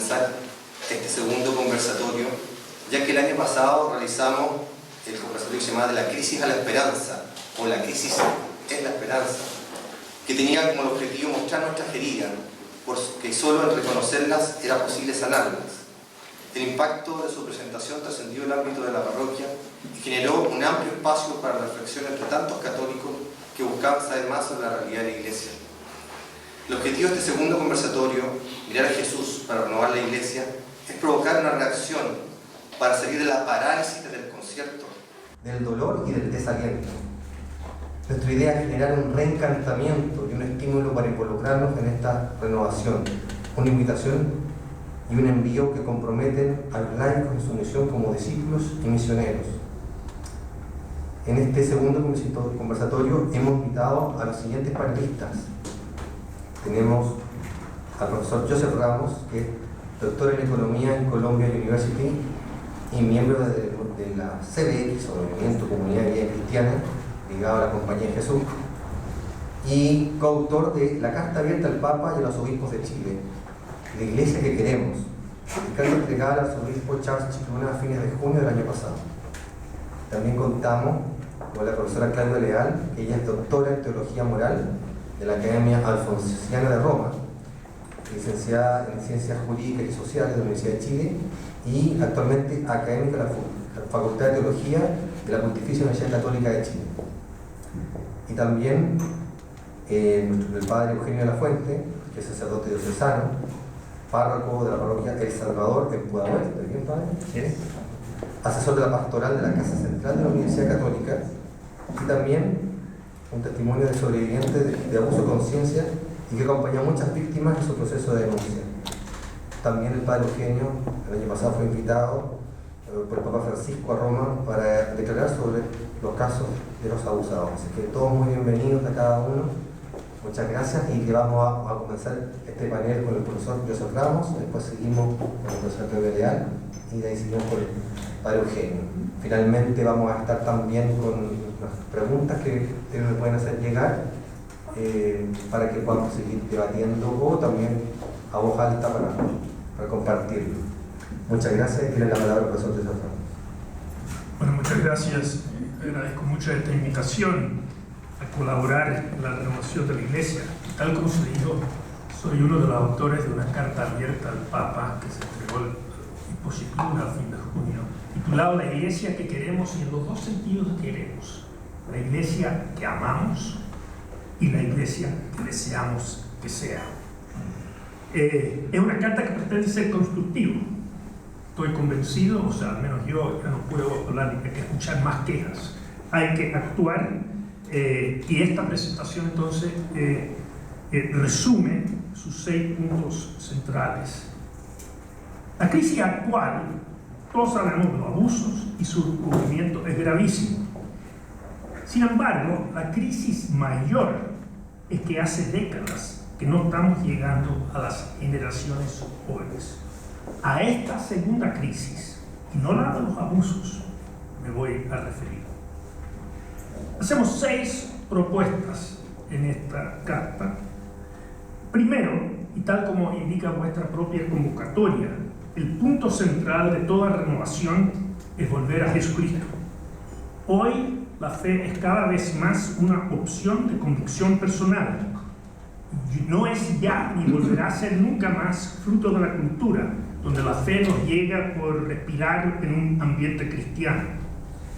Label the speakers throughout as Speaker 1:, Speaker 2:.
Speaker 1: comenzar este segundo conversatorio, ya que el año pasado realizamos el conversatorio que se llamaba De la crisis a la esperanza, o La crisis es la esperanza, que tenía como objetivo mostrar nuestras heridas, porque solo en reconocerlas era posible sanarlas. El impacto de su presentación trascendió el ámbito de la parroquia y generó un amplio espacio para reflexión entre tantos católicos que buscaban saber más sobre la realidad de la Iglesia. El objetivo de este segundo conversatorio, mirar a Jesús para renovar la Iglesia, es provocar una reacción para salir de la parálisis del desconcierto, del dolor y del desaliento. Nuestra idea es generar un reencantamiento y un estímulo para involucrarnos en esta renovación, una invitación y un envío que comprometen a los laicos en su misión como discípulos y misioneros. En este segundo conversatorio hemos invitado a los siguientes panelistas. Tenemos al profesor Joseph Ramos, que es doctor en Economía en Columbia University y miembro de la CBX, o Movimiento Comunidad de Vida Cristiana, ligado a la Compañía de Jesús, y coautor de La Carta Abierta al Papa y a los Obispos de Chile, la Iglesia que queremos, carta entregada al arzobispo Charles Chicluna a fines de junio del año pasado. También contamos con la profesora Claudia Leal, que ella es doctora en Teología Moral de la Academia Alfonsiana de Roma, licenciada en Ciencias Jurídicas y Sociales de la Universidad de Chile y actualmente académica de la Facultad de Teología de la Pontificia Universidad Católica de Chile. Y también el padre Eugenio de la Fuente, que es sacerdote diocesano, párroco de la parroquia El Salvador en Pudahuel, ¿está bien, padre? Sí. Asesor de la pastoral de la Casa Central de la Universidad Católica, y también un testimonio de sobreviviente de abuso de conciencia y que acompañó a muchas víctimas en su proceso de denuncia. También el padre Eugenio, el año pasado, fue invitado por el Papa Francisco a Roma para declarar sobre los casos de los abusados. Así que todos muy bienvenidos a cada uno. Muchas gracias, y que vamos a comenzar este panel con el profesor Joseph Ramos, después seguimos con el profesor Claudio Leal y de ahí seguimos con el padre Eugenio. Finalmente vamos a estar también con las preguntas que ustedes me pueden hacer llegar para que podamos seguir debatiendo, o también a voz alta para compartirlo. Muchas gracias, y tiene la palabra el profesor Joseph Ramos.
Speaker 2: Bueno, muchas gracias. Agradezco mucho esta invitación a colaborar en la renovación de la Iglesia. Tal como se dijo, soy uno de los autores de una carta abierta al Papa que se entregó por Chicluna a fin de junio, titulado La Iglesia que queremos, y en los dos sentidos queremos: la Iglesia que amamos y la Iglesia que deseamos que sea. Es una carta que pretende ser constructiva. Estoy convencido, o sea, al menos yo no puedo hablar, hay que escuchar más quejas, hay que actuar. Y esta presentación entonces resume sus 6 puntos centrales. La crisis actual, todos sabemos de los abusos y su descubrimiento es gravísimo. Sin embargo, la crisis mayor es que hace décadas que no estamos llegando a las generaciones jóvenes. A esta segunda crisis, y no la de los abusos, me voy a referir. Hacemos 6 propuestas en esta carta. Primero, y tal como indica vuestra propia convocatoria, el punto central de toda renovación es volver a Jesucristo. Hoy la fe es cada vez más una opción de convicción personal. No es ya ni volverá a ser nunca más fruto de la cultura, donde la fe nos llega por respirar en un ambiente cristiano.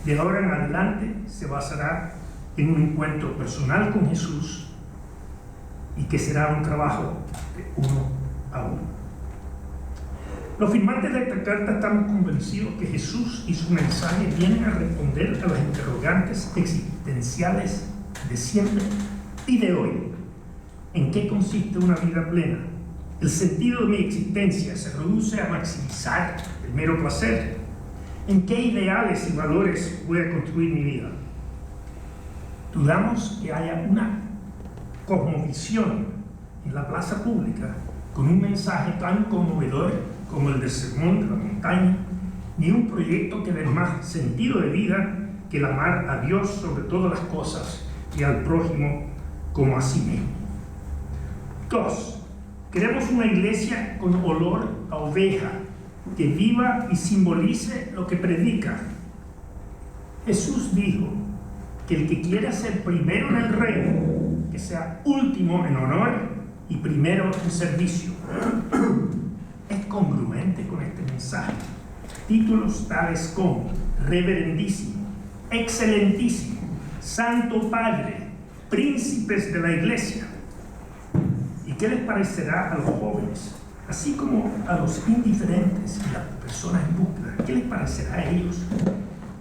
Speaker 2: De ahora en adelante se basará en un encuentro personal con Jesús, y que será un trabajo de uno a uno. Los firmantes de esta carta estamos convencidos que Jesús y su mensaje vienen a responder a las interrogantes existenciales de siempre y de hoy. ¿En qué consiste una vida plena? ¿El sentido de mi existencia se reduce a maximizar el mero placer? ¿En qué ideales y valores voy a construir mi vida? Dudamos que haya una cosmovisión en la plaza pública con un mensaje tan conmovedor como el del Sermón de la Montaña, ni un proyecto que dé más sentido de vida que el amar a Dios sobre todas las cosas y al prójimo como a sí mismo. 2. Queremos una iglesia con olor a oveja, que viva y simbolice lo que predica. Jesús dijo que el que quiera ser primero en el reino, que sea último en honor y primero en servicio. Es congruente con este mensaje. Títulos tales como reverendísimo, excelentísimo, santo padre, príncipes de la iglesia. ¿Y qué les parecerá a los jóvenes, así como a los indiferentes y las personas en búsqueda? ¿Qué les parecerá a ellos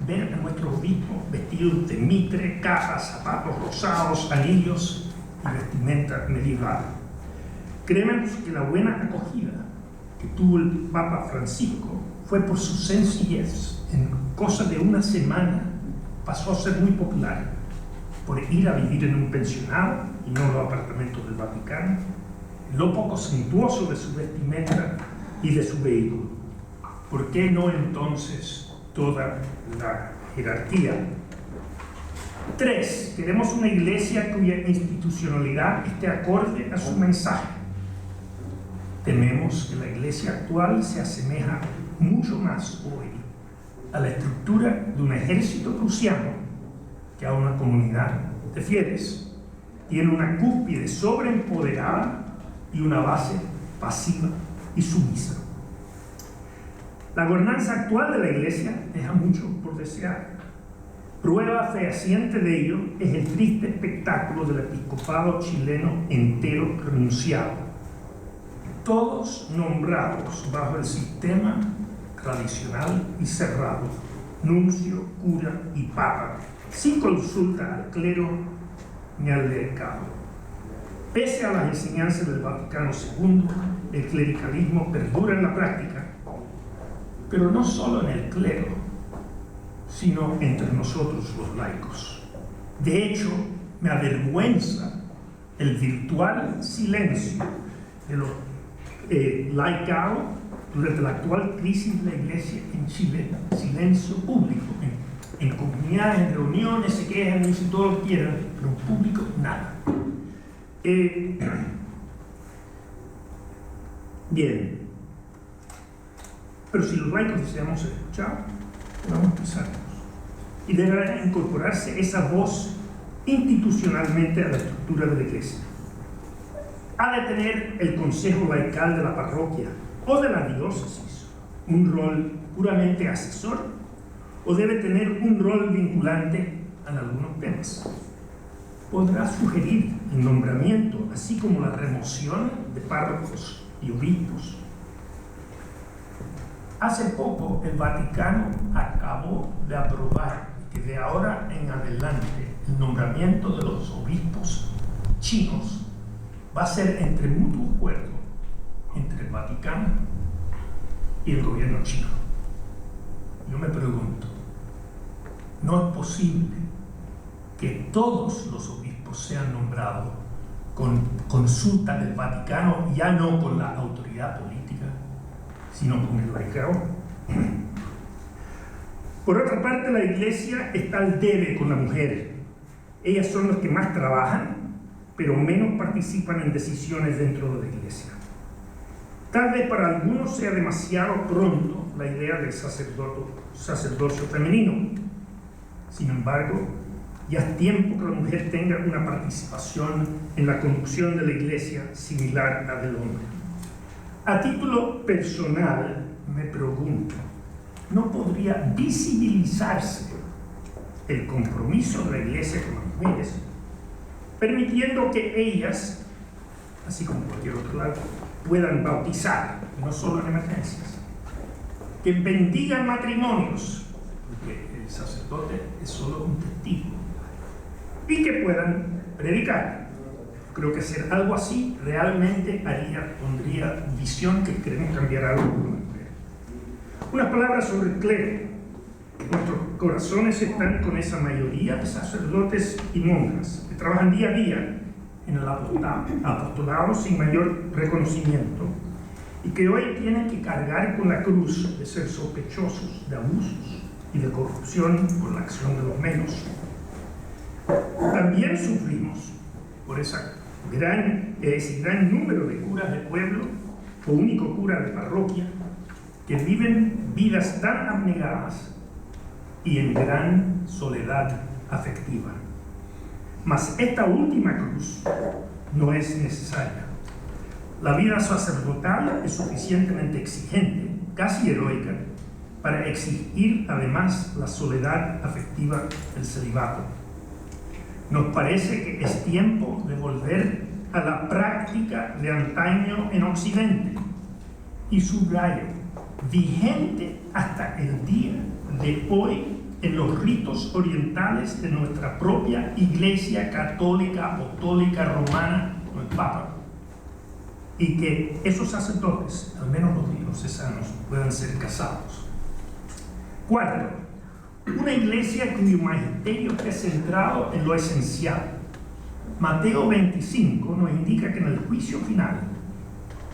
Speaker 2: ver a nuestros obispos vestidos de mitre, capas, zapatos rosados, anillos y vestimenta medieval? Creemos que la buena acogida que tuvo el Papa Francisco fue por su sencillez. En cosa de una semana pasó a ser muy popular por ir a vivir en un pensionado y no en los apartamentos del Vaticano, lo poco suntuoso de su vestimenta y de su vehículo. ¿Por qué no entonces toda la jerarquía? 3. Queremos una iglesia cuya institucionalidad esté acorde a su mensaje. Tememos que la iglesia actual se asemeja mucho más hoy a la estructura de un ejército prusiano que a una comunidad de fieles. Tiene una cúspide sobreempoderada y una base pasiva y sumisa. La gobernanza actual de la iglesia deja mucho por desear. Prueba fehaciente de ello es el triste espectáculo del episcopado chileno entero renunciado, todos nombrados bajo el sistema tradicional y cerrado, nuncio, cura y papa, sin consulta al clero ni al decano. Pese a las enseñanzas del Vaticano II, el clericalismo perdura en la práctica, pero no solo en el clero, sino entre nosotros los laicos. De hecho, me avergüenza el virtual silencio de los laicaos durante la actual crisis de la Iglesia en Chile. Silencio público, en comunidades, en reuniones, se quejan, dicen todo lo que quieran, pero en público nada. Bien, pero si los laicos deseamos ser escuchados, vamos a empezarnos. Y deberá incorporarse esa voz institucionalmente a la estructura de la iglesia. Ha de tener el consejo laical de la parroquia o de la diócesis un rol puramente asesor, o debe tener un rol vinculante en algunos temas. Podrá sugerir el nombramiento, así como la remoción de párrocos y obispos. Hace poco el Vaticano acabó de aprobar que de ahora en adelante el nombramiento de los obispos chinos va a ser entre mutuo acuerdo entre el Vaticano y el gobierno chino. Yo me pregunto, ¿no es posible que todos los obispos sean nombrados con consulta del Vaticano, ya no con la autoridad política, sino con el laicado? Por otra parte, la iglesia está al debe con la mujer. Ellas son las que más trabajan, pero menos participan en decisiones dentro de la iglesia. Tal vez para algunos sea demasiado pronto la idea del sacerdocio femenino. Sin embargo, ya es tiempo que la mujer tenga una participación en la conducción de la iglesia similar a la del hombre. A título personal, me pregunto, ¿no podría visibilizarse el compromiso de la iglesia con las mujeres, permitiendo que ellas, así como cualquier otro lado, puedan bautizar, no solo en emergencias, que bendigan matrimonios, porque el sacerdote es solo un testigo, y que puedan predicar? Creo que hacer algo así realmente pondría visión que queremos cambiar algo con la mujer. Unas palabras sobre el clero. Nuestros corazones están con esa mayoría de sacerdotes y monjas que trabajan día a día en el apostolado sin mayor reconocimiento y que hoy tienen que cargar con la cruz de ser sospechosos de abusos y de corrupción por la acción de los menos. También sufrimos por esa ese gran número de curas de pueblo o único cura de parroquia que viven vidas tan abnegadas y en gran soledad afectiva. Mas esta última cruz no es necesaria. La vida sacerdotal es suficientemente exigente, casi heroica, para exigir además la soledad afectiva del celibato. Nos parece que es tiempo de volver a la práctica de antaño en Occidente, y subrayo, vigente hasta el día de hoy en los ritos orientales de nuestra propia Iglesia Católica Apostólica Romana, no el Papa, y que esos sacerdotes, al menos los diocesanos, puedan ser casados. Cuarto, una iglesia cuyo magisterio esté centrado en lo esencial. Mateo 25 nos indica que en el juicio final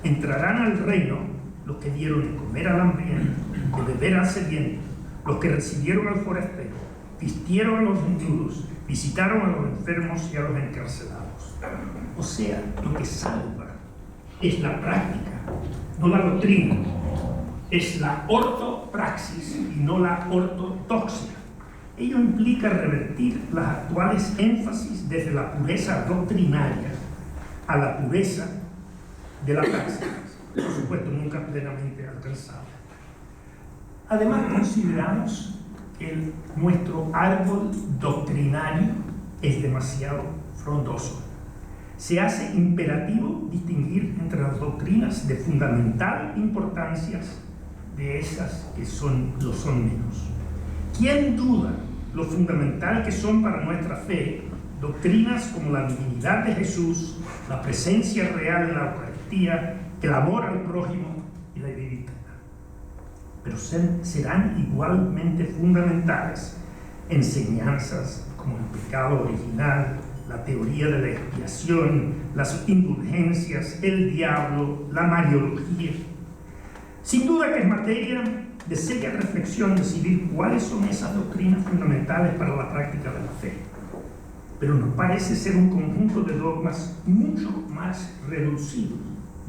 Speaker 2: entrarán al reino los que dieron de comer al hambriento, de beber al sediento, los que recibieron al forastero, vistieron a los desnudos, visitaron a los enfermos y a los encarcelados. O sea, lo que salva es la práctica, no la doctrina. Es la ortopraxis y no la ortodoxia. Ello implica revertir las actuales énfasis desde la pureza doctrinaria a la pureza de la praxis, por supuesto nunca plenamente alcanzada. Además, consideramos que nuestro árbol doctrinario es demasiado frondoso. Se hace imperativo distinguir entre las doctrinas de fundamental importancia de esas que lo son menos. ¿Quién duda lo fundamental que son para nuestra fe doctrinas como la divinidad de Jesús, la presencia real en la Eucaristía, el amor al prójimo y la vida eterna? Pero serán igualmente fundamentales enseñanzas como el pecado original, la teoría de la expiación, las indulgencias, el diablo, la mariología. Sin duda que es materia de seria reflexión decidir cuáles son esas doctrinas fundamentales para la práctica de la fe. Pero nos parece ser un conjunto de dogmas mucho más reducidos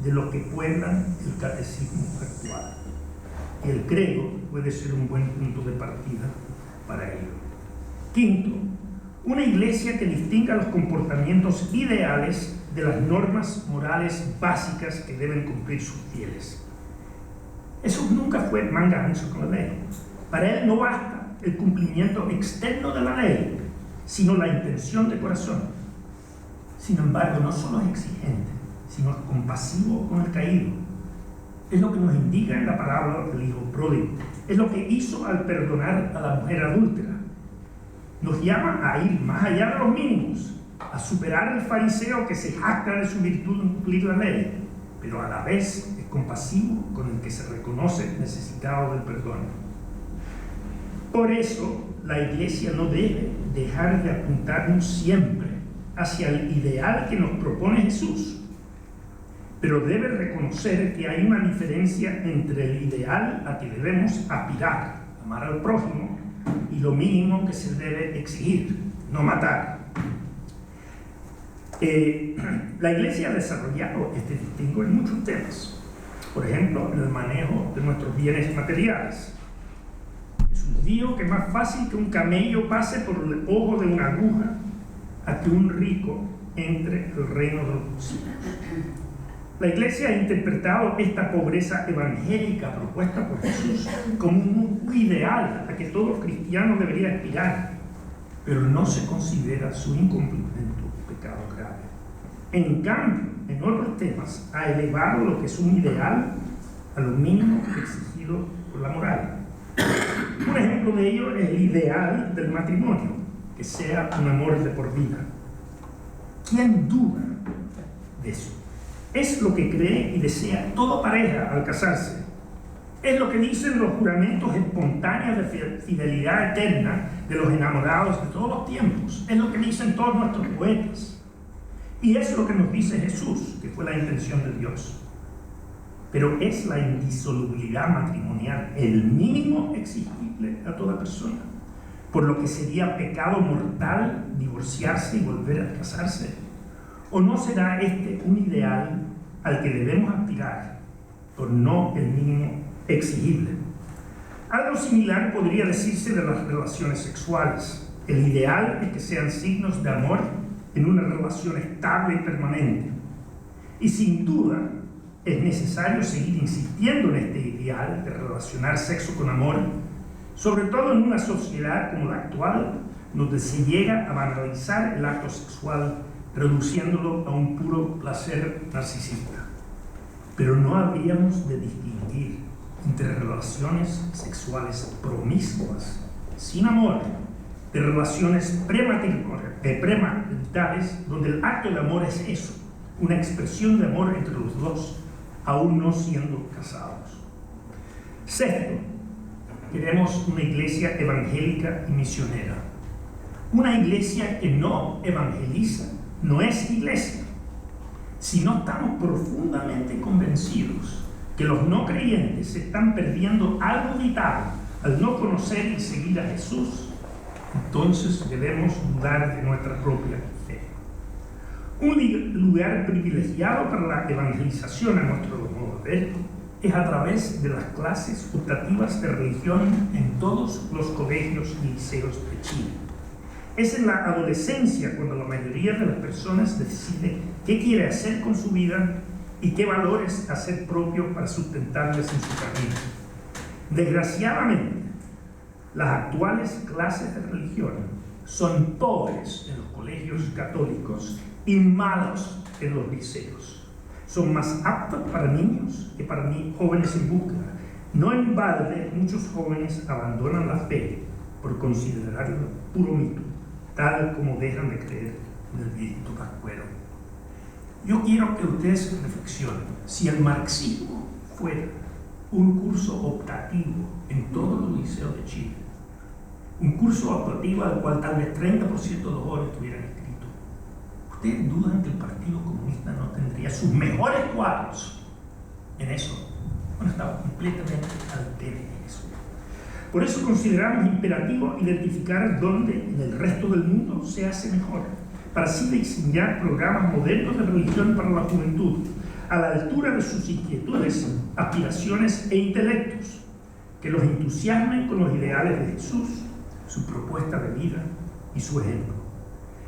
Speaker 2: de lo que pueblan el catecismo actual. El credo puede ser un buen punto de partida para ello. Quinto, una iglesia que distinga los comportamientos ideales de las normas morales básicas que deben cumplir sus fieles. Eso nunca fue manga ancha con la ley. Para él no basta el cumplimiento externo de la ley, sino la intención de corazón. Sin embargo, no solo es exigente, sino es compasivo con el caído. Es lo que nos indica en la parábola del hijo pródigo. Es lo que hizo al perdonar a la mujer adúltera. Nos llama a ir más allá de los mínimos, a superar al fariseo que se jacta de su virtud en cumplir la ley, pero a la vez es compasivo con el que se reconoce necesitado del perdón. Por eso, la Iglesia no debe dejar de apuntarnos siempre hacia el ideal que nos propone Jesús, pero debe reconocer que hay una diferencia entre el ideal a que debemos aspirar, amar al prójimo, y lo mínimo que se debe exigir, no matar. La Iglesia ha desarrollado este distingo en muchos temas. Por ejemplo, en el manejo de nuestros bienes materiales. Jesús dijo que es más fácil que un camello pase por el ojo de una aguja a que un rico entre el reino de los cielos. La Iglesia ha interpretado esta pobreza evangélica propuesta por Jesús como un ideal a que todo cristiano debería aspirar, pero no se considera su incumplimiento pecado grave. En cambio, en otros temas, ha elevado lo que es un ideal a lo mínimo exigido por la moral. Un ejemplo de ello es el ideal del matrimonio, que sea un amor de por vida. ¿Quién duda de eso? Es lo que cree y desea toda pareja al casarse. Es lo que dicen los juramentos espontáneos de fidelidad eterna de los enamorados de todos los tiempos. Es lo que dicen todos nuestros poetas. Y es lo que nos dice Jesús, que fue la intención de Dios. Pero es la indisolubilidad matrimonial el mínimo exigible a toda persona, por lo que sería pecado mortal divorciarse y volver a casarse. ¿O no será este un ideal al que debemos aspirar, por no el mínimo exigible? Algo similar podría decirse de las relaciones sexuales. El ideal es que sean signos de amor en una relación estable y permanente. Y sin duda es necesario seguir insistiendo en este ideal de relacionar sexo con amor, sobre todo en una sociedad como la actual, donde se llega a banalizar el acto sexual, reduciéndolo a un puro placer narcisista. Pero no habríamos de distinguir entre relaciones sexuales promiscuas, sin amor, de relaciones premaritales, donde el acto de amor es eso, una expresión de amor entre los dos, aún no siendo casados. Sexto, queremos una iglesia evangélica y misionera. Una iglesia que no evangeliza no es iglesia. Si no estamos profundamente convencidos que los no creyentes se están perdiendo algo vital al no conocer y seguir a Jesús, entonces debemos dudar de nuestra propia fe. Un lugar privilegiado para la evangelización, a nuestro modo de ver, es a través de las clases optativas de religión en todos los colegios y liceos de Chile. Es en la adolescencia cuando la mayoría de las personas decide qué quiere hacer con su vida y qué valores hacer propios para sustentarles en su camino. Desgraciadamente, las actuales clases de religión son pobres en los colegios católicos y malos en los liceos. Son más aptas para niños que para jóvenes en búsqueda. No en balde, muchos jóvenes abandonan la fe por considerarlo puro mito, tal como dejan de creer en el viejito Pascuero. Yo quiero que ustedes reflexionen. Si el marxismo fuera un curso optativo en todos los liceos de Chile, un curso optativo al cual tal vez 30% de los jóvenes estuvieran inscritos, ¿ustedes dudan que el Partido Comunista no tendría sus mejores cuadros en eso? Bueno, estaba completamente al debe en eso. Por eso consideramos imperativo identificar dónde en el resto del mundo se hace mejor, para así diseñar programas modernos de religión para la juventud, a la altura de sus inquietudes, aspiraciones e intelectos, que los entusiasmen con los ideales de Jesús, su propuesta de vida y su ejemplo.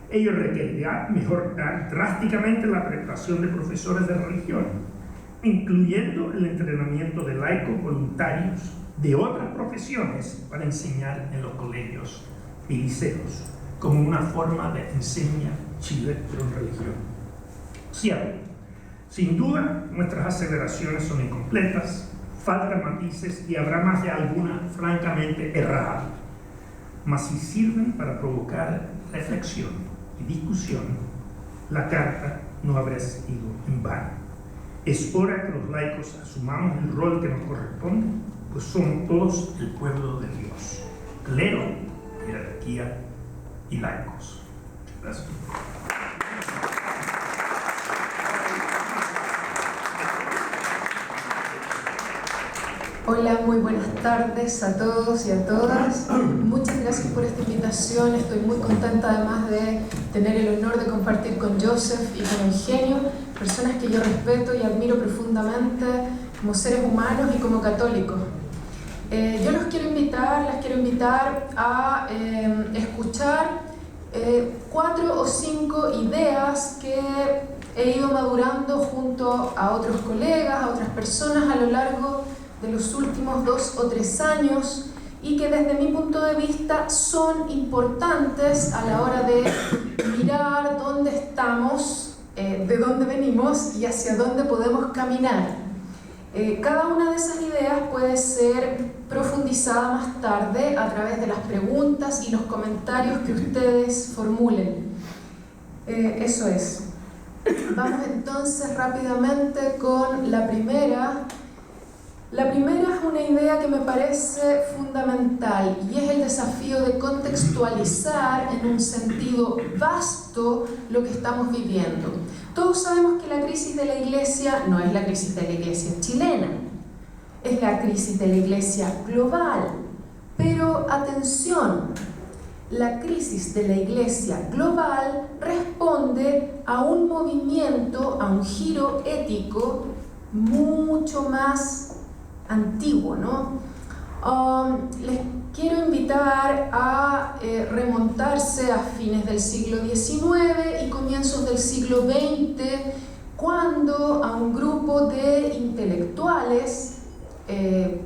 Speaker 2: Ello requerirá mejorar drásticamente la preparación de profesores de religión, incluyendo el entrenamiento de laicos voluntarios de otras profesiones para enseñar en los colegios y liceos, como una forma de enseñar Chile pero en religión. Cierto, sin duda nuestras aceleraciones son incompletas, faltan matices y habrá más de alguna francamente errada, mas si sirven para provocar reflexión y discusión, la carta no habrá sido en vano. Es hora que los laicos asumamos el rol que nos corresponde, pues somos todos el pueblo de Dios, clero, jerarquía y laicos. Gracias.
Speaker 3: Hola, muy buenas tardes a todos y a todas. Muchas gracias por esta invitación. Estoy muy contenta además de tener el honor de compartir con Joseph y con Eugenio, personas que yo respeto y admiro profundamente como seres humanos y como católicos. Yo las quiero invitar a escuchar 4 o 5 ideas que he ido madurando junto a otros colegas, a otras personas a lo largo de los últimos 2 o 3 años y que desde mi punto de vista son importantes a la hora de mirar dónde estamos, de dónde venimos y hacia dónde podemos caminar. Cada una de esas ideas puede ser profundizada más tarde a través de las preguntas y los comentarios que ustedes formulen. Eso es. Vamos entonces rápidamente con la primera. La primera es una idea que me parece fundamental y es el desafío de contextualizar en un sentido vasto lo que estamos viviendo. Todos sabemos que la crisis de la Iglesia no es la crisis de la Iglesia chilena, es la crisis de la Iglesia global. Pero atención, la crisis de la Iglesia global responde a un movimiento, a un giro ético mucho más antiguo, ¿no? Les quiero invitar a remontarse a fines del siglo XIX y comienzos del siglo XX, cuando a un grupo de intelectuales,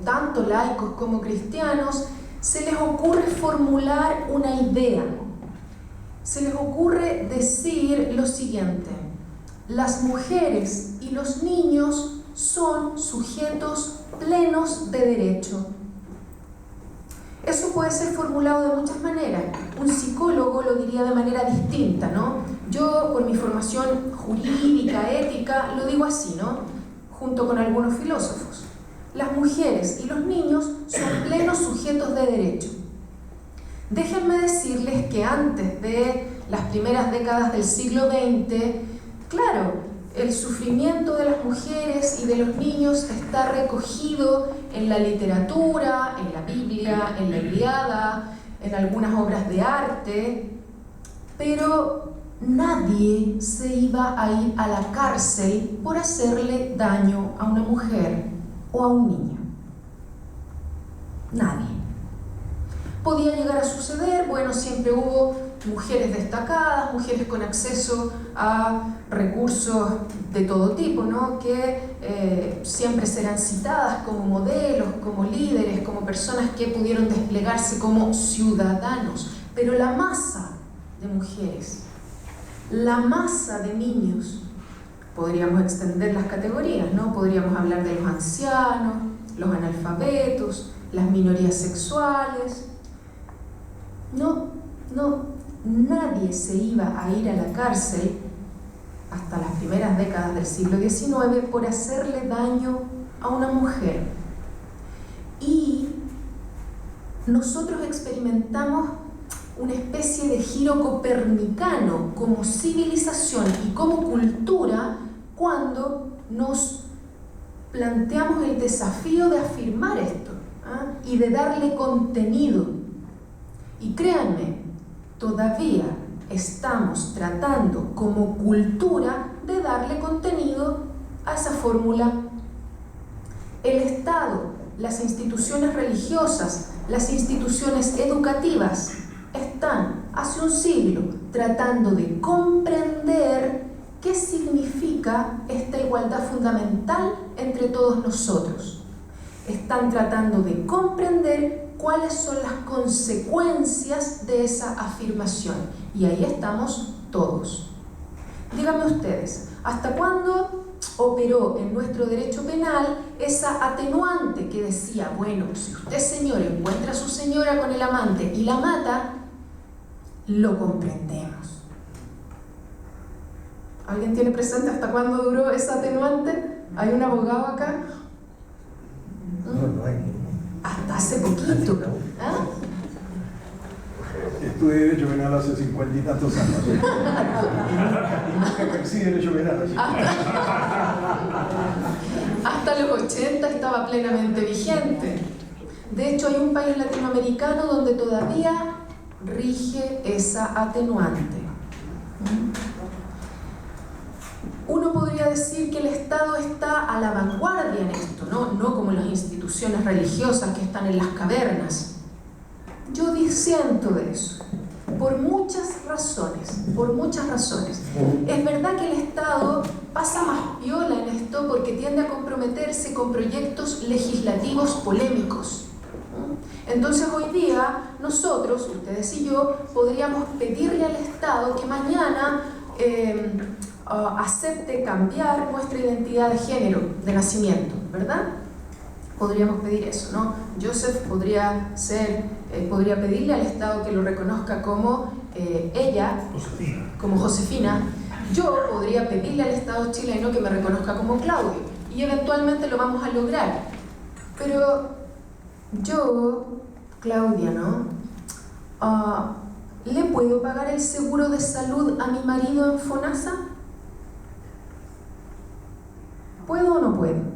Speaker 3: tanto laicos como cristianos, se les ocurre formular una idea. Se les ocurre decir lo siguiente: las mujeres y los niños son sujetos plenos de derecho. Eso puede ser formulado de muchas maneras. Un psicólogo lo diría de manera distinta, ¿no? Yo, por mi formación jurídica, ética, lo digo así, ¿no? Junto con algunos filósofos. Las mujeres y los niños son plenos sujetos de derecho. Déjenme decirles que antes de las primeras décadas del siglo XX, claro, el sufrimiento de las mujeres y de los niños está recogido en la literatura, en la Biblia, en la Ilíada, en algunas obras de arte, pero nadie se iba a ir a la cárcel por hacerle daño a una mujer o a un niño. Nadie. Podía llegar a suceder, bueno, siempre hubo mujeres destacadas, mujeres con acceso a recursos de todo tipo, ¿no? Que siempre serán citadas como modelos, como líderes, como personas que pudieron desplegarse como ciudadanos. Pero la masa de mujeres, la masa de niños, podríamos extender las categorías, ¿no? Podríamos hablar de los ancianos, los analfabetos, las minorías sexuales. Nadie se iba a ir a la cárcel hasta las primeras décadas del siglo XIX por hacerle daño a una mujer. Y nosotros experimentamos una especie de giro copernicano como civilización y como cultura cuando nos planteamos el desafío de afirmar esto, y de darle contenido. Y créanme, todavía estamos tratando como cultura de darle contenido a esa fórmula. El Estado, las instituciones religiosas, las instituciones educativas están hace un siglo tratando de comprender qué significa esta igualdad fundamental entre todos nosotros. Están tratando de comprender cuáles son las consecuencias de esa afirmación. Y ahí estamos todos. Díganme ustedes, ¿hasta cuándo operó en nuestro derecho penal esa atenuante que decía, bueno, si usted, señor, encuentra a su señora con el amante y la mata, lo comprendemos? ¿Alguien tiene presente hasta cuándo duró esa atenuante? ¿Hay un abogado acá?
Speaker 4: No hay.
Speaker 3: Hasta hace poquito. ¿Ah?
Speaker 4: Estudié Derecho Penal hace 50 y tantos años. Y nunca ejercí Derecho Penal. Así.
Speaker 3: Hasta los 80 estaba plenamente vigente. De hecho, hay un país latinoamericano donde todavía rige esa atenuante. Uno podría decir que el Estado está a la vanguardia en esto, no como las instituciones religiosas que están en las cavernas. Yo disiento de eso, por muchas razones. Es verdad que el Estado pasa más piola en esto porque tiende a comprometerse con proyectos legislativos polémicos. Entonces hoy día nosotros, ustedes y yo, podríamos pedirle al Estado que mañana acepte cambiar nuestra identidad de género, de nacimiento, ¿verdad? Podríamos pedir eso, ¿no? Joseph podría pedirle al Estado que lo reconozca como ella,
Speaker 2: Josefina.
Speaker 3: como Josefina. Yo podría pedirle al Estado chileno que me reconozca como Claudio, y eventualmente lo vamos a lograr. Pero yo, Claudia, ¿no? ¿Le puedo pagar el seguro de salud a mi marido en FONASA? ¿Puedo o no puedo?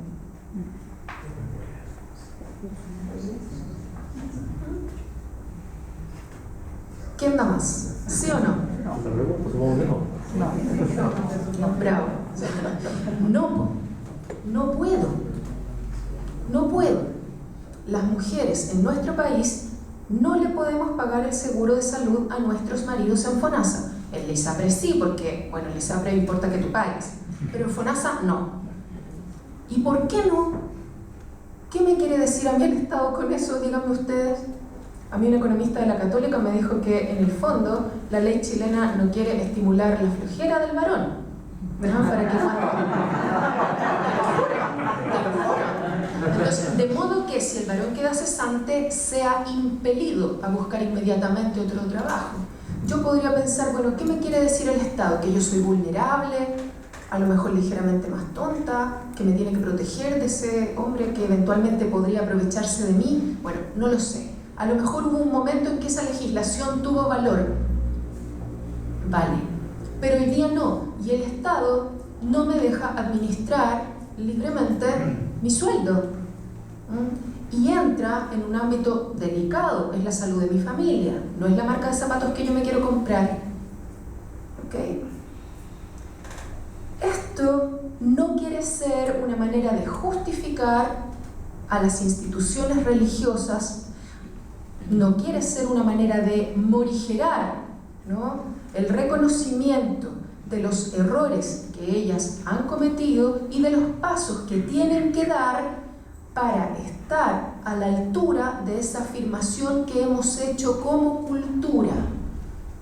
Speaker 3: ¿Quién da más? ¿Sí o no? No. Bravo. No puedo. Las mujeres en nuestro país no le podemos pagar el seguro de salud a nuestros maridos en FONASA. En LISAPRE sí, porque, bueno, en LISAPRE importa que tú pagues, pero en FONASA no. ¿Y por qué no? ¿Qué me quiere decir a mí el Estado con eso? Díganme ustedes. A mí un economista de la Católica me dijo que en el fondo la ley chilena no quiere estimular la flojera del varón, ¿no? Para que entonces, de modo que si el varón queda cesante, sea impelido a buscar inmediatamente otro trabajo. Yo podría pensar, bueno, ¿qué me quiere decir el Estado? ¿Que yo soy vulnerable? A lo mejor ligeramente más tonta, que me tiene que proteger de ese hombre que eventualmente podría aprovecharse de mí. Bueno, no lo sé. A lo mejor hubo un momento en que esa legislación tuvo valor. Vale. Pero hoy día no. Y el Estado no me deja administrar libremente mi sueldo. Y entra en un ámbito delicado. Es la salud de mi familia. No es la marca de zapatos que yo me quiero comprar. ¿Ok? Esto no quiere ser una manera de justificar a las instituciones religiosas, no quiere ser una manera de morigerar, ¿no?, el reconocimiento de los errores que ellas han cometido y de los pasos que tienen que dar para estar a la altura de esa afirmación que hemos hecho como cultura.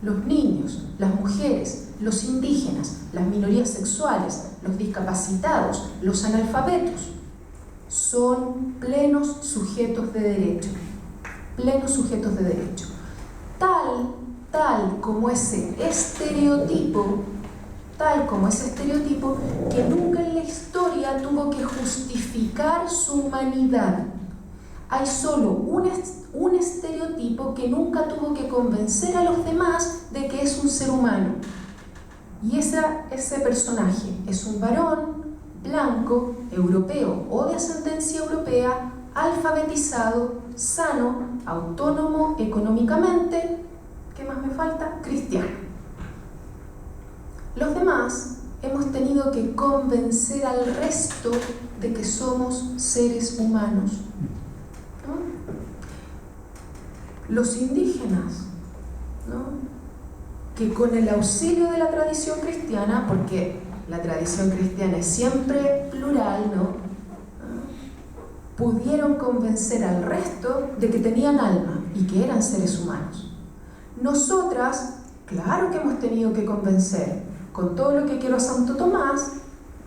Speaker 3: Los niños, las mujeres, los indígenas, las minorías sexuales, los discapacitados, los analfabetos, son plenos sujetos de derecho. Plenos sujetos de derecho. Tal como ese estereotipo, que nunca en la historia tuvo que justificar su humanidad. Hay solo un estereotipo que nunca tuvo que convencer a los demás de que es un ser humano. Y ese personaje es un varón blanco, europeo o de ascendencia europea, alfabetizado, sano, autónomo económicamente, ¿qué más me falta? Cristiano. Los demás hemos tenido que convencer al resto de que somos seres humanos. Los indígenas, ¿no?, que con el auxilio de la tradición cristiana, porque la tradición cristiana es siempre plural, ¿no?, pudieron convencer al resto de que tenían alma y que eran seres humanos. Nosotras, claro que hemos tenido que convencer, con todo lo que quiero a Santo Tomás.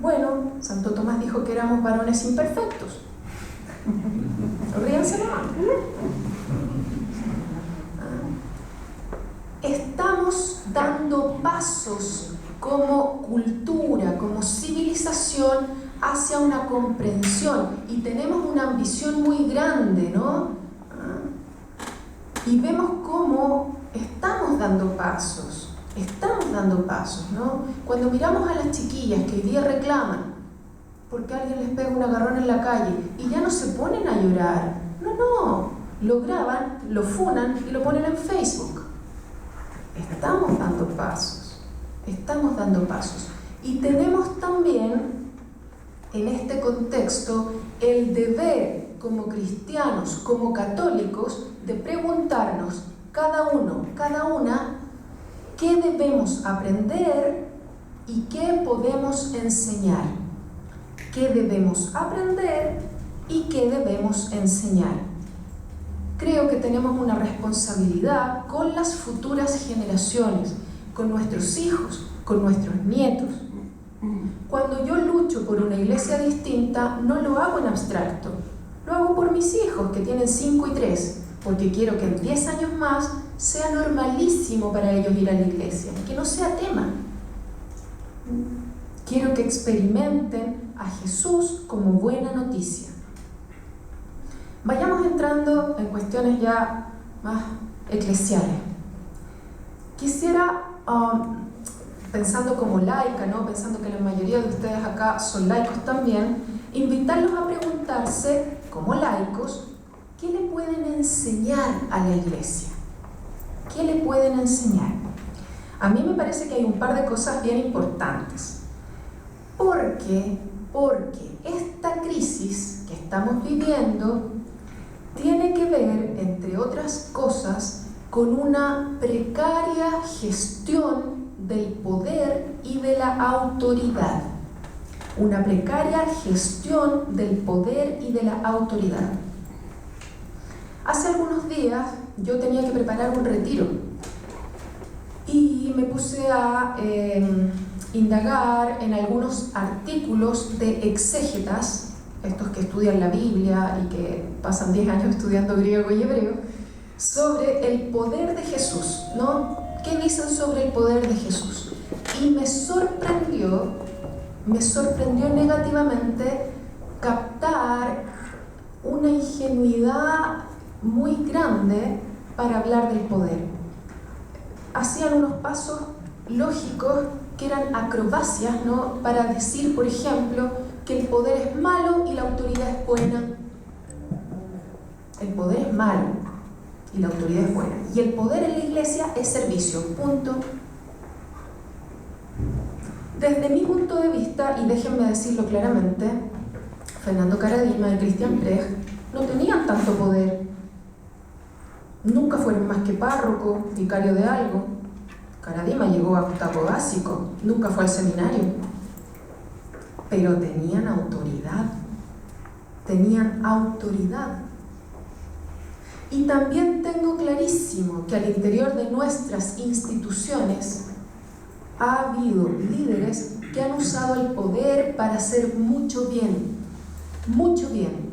Speaker 3: Bueno, Santo Tomás dijo que éramos varones imperfectos. Ríanse nomás. Estamos dando pasos como cultura, como civilización, hacia una comprensión, y tenemos una ambición muy grande, ¿no? Y vemos cómo estamos dando pasos, ¿no? Cuando miramos a las chiquillas que hoy día reclaman porque alguien les pega un agarrón en la calle y ya no se ponen a llorar, no, lo graban, lo funan y lo ponen en Facebook. Estamos dando pasos. Y tenemos también en este contexto el deber como cristianos, como católicos, de preguntarnos cada uno, cada una, qué debemos aprender y qué podemos enseñar. ¿Qué debemos aprender y qué debemos enseñar? Creo que tenemos una responsabilidad con las futuras generaciones, con nuestros hijos, con nuestros nietos. Cuando yo lucho por una iglesia distinta, no lo hago en abstracto. Lo hago por mis hijos, que tienen 5 y 3, porque quiero que en 10 años más sea normalísimo para ellos ir a la iglesia, que no sea tema. Quiero que experimenten a Jesús como buena noticia. Vayamos entrando en cuestiones ya más eclesiales. Quisiera, pensando como laica, ¿no?, pensando que la mayoría de ustedes acá son laicos también, invitarlos a preguntarse, como laicos, ¿qué le pueden enseñar a la iglesia? ¿Qué le pueden enseñar? A mí me parece que hay un par de cosas bien importantes. Porque esta crisis que estamos viviendo tiene que ver, entre otras cosas, con una precaria gestión del poder y de la autoridad. Una precaria gestión del poder y de la autoridad. Hace algunos días yo tenía que preparar un retiro y me puse a indagar en algunos artículos de exégetas, estos que estudian la Biblia y que pasan 10 años estudiando griego y hebreo, sobre el poder de Jesús, ¿no? ¿Qué dicen sobre el poder de Jesús? Y me sorprendió negativamente captar una ingenuidad muy grande para hablar del poder. Hacían unos pasos lógicos que eran acrobacias, ¿no? Para decir, por ejemplo, que el poder es malo y la autoridad es buena. El poder es malo y la autoridad es buena. Y el poder en la iglesia es servicio, punto. Desde mi punto de vista, y déjenme decirlo claramente, Fernando Karadima y Christian Precht no tenían tanto poder. Nunca fueron más que párroco, vicario de algo. Karadima llegó a octavo básico, nunca fue al seminario. Pero tenían autoridad. Tenían autoridad. Y también tengo clarísimo que al interior de nuestras instituciones ha habido líderes que han usado el poder para hacer mucho bien. Mucho bien.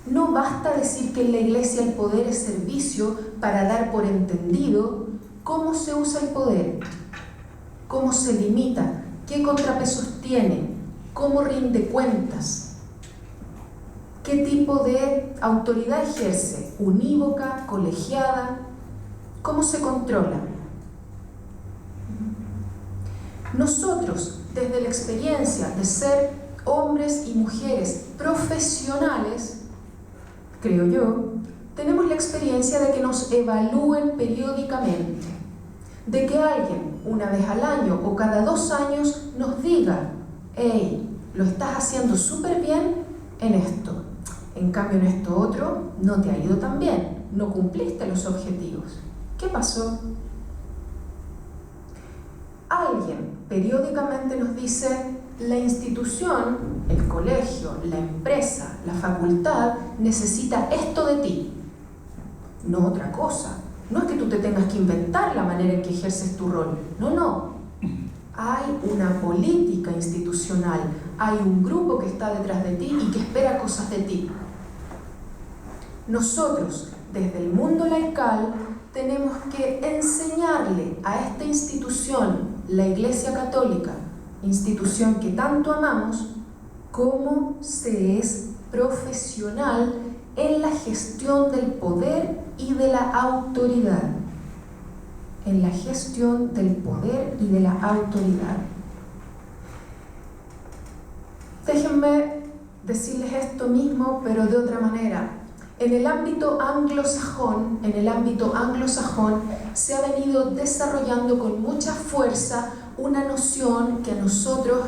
Speaker 3: No basta decir que en la iglesia el poder es servicio para dar por entendido cómo se usa el poder, cómo se limita, qué contrapesos tiene, cómo rinde cuentas, qué tipo de autoridad ejerce, unívoca, colegiada, cómo se controla. Nosotros, desde la experiencia de ser hombres y mujeres profesionales, creo yo, tenemos la experiencia de que nos evalúen periódicamente, de que alguien una vez al año o cada 2 años nos diga: hey, lo estás haciendo súper bien en esto, en cambio en esto otro no te ha ido tan bien, no cumpliste los objetivos. ¿Qué pasó? Alguien periódicamente nos dice: la institución, el colegio, la empresa, la facultad necesita esto de ti, no otra cosa. No es que tú te tengas que inventar la manera en que ejerces tu rol, no. Hay una política institucional, hay un grupo que está detrás de ti y que espera cosas de ti. Nosotros, desde el mundo laical, tenemos que enseñarle a esta institución, la Iglesia Católica, institución que tanto amamos, cómo se es profesional en la gestión del poder y de la autoridad. En la gestión del poder y de la autoridad. Déjenme decirles esto mismo, pero de otra manera. En el ámbito anglosajón, se ha venido desarrollando con mucha fuerza una noción que a nosotros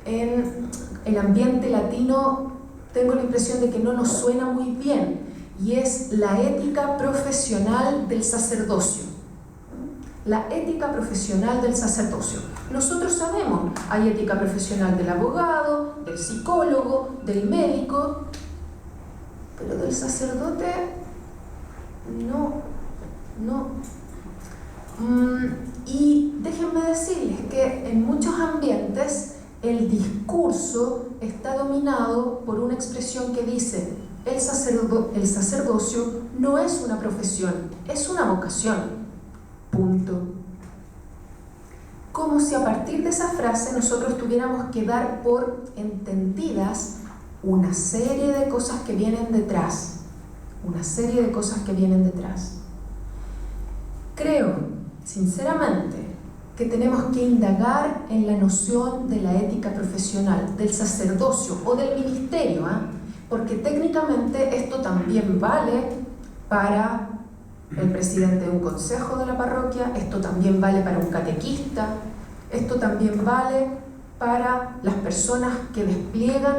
Speaker 3: en el ambiente latino tengo la impresión de que no nos suena muy bien, y es la ética profesional del sacerdocio. La ética profesional del sacerdocio. Nosotros sabemos, hay ética profesional del abogado, del psicólogo, del médico, pero del sacerdote, no. Y déjenme decirles que en muchos ambientes el discurso está dominado por una expresión que dice: el sacerdocio no es una profesión, es una vocación. Punto. Como si a partir de esa frase nosotros tuviéramos que dar por entendidas una serie de cosas que vienen detrás. Creo, sinceramente, que tenemos que indagar en la noción de la ética profesional, del sacerdocio o del ministerio, porque técnicamente esto también vale para el presidente de un consejo de la parroquia, esto también vale para un catequista, esto también vale para las personas que despliegan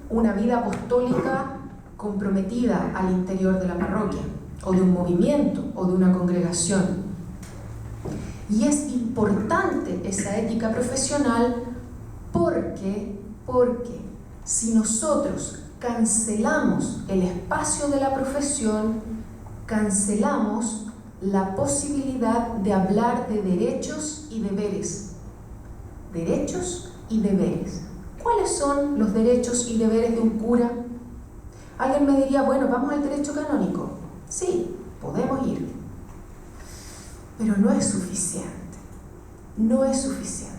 Speaker 3: una vida apostólica comprometida al interior de la parroquia, o de un movimiento, o de una congregación. Y es importante esa ética profesional porque si nosotros cancelamos el espacio de la profesión, cancelamos la posibilidad de hablar de derechos y deberes. Derechos y deberes. ¿Cuáles son los derechos y deberes de un cura? Alguien me diría, bueno, vamos al derecho canónico. Sí, podemos ir. Pero no es suficiente. No es suficiente.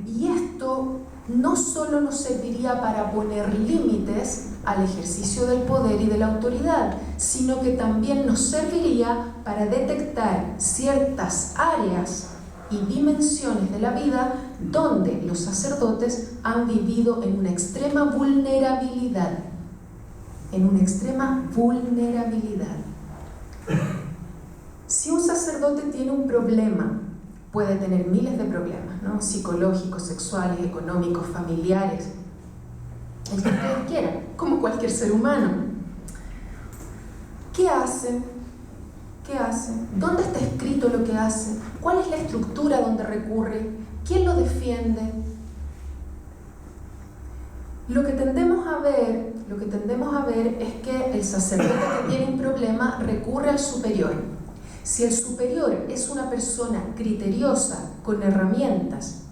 Speaker 3: Y esto no solo nos serviría para poner límites al ejercicio del poder y de la autoridad, sino que también nos serviría para detectar ciertas áreas y dimensiones de la vida donde los sacerdotes han vivido en una extrema vulnerabilidad. En una extrema vulnerabilidad. Si un sacerdote tiene un problema, puede tener miles de problemas, ¿no? Psicológicos, sexuales, económicos, familiares, el que ustedes quieran, como cualquier ser humano. ¿Qué hace? ¿Qué hace? ¿Dónde está escrito lo que hace? ¿Cuál es la estructura donde recurre? ¿Quién lo defiende? Lo que tendemos a ver es que el sacerdote que tiene un problema recurre al superior. Si el superior es una persona criteriosa, con herramientas,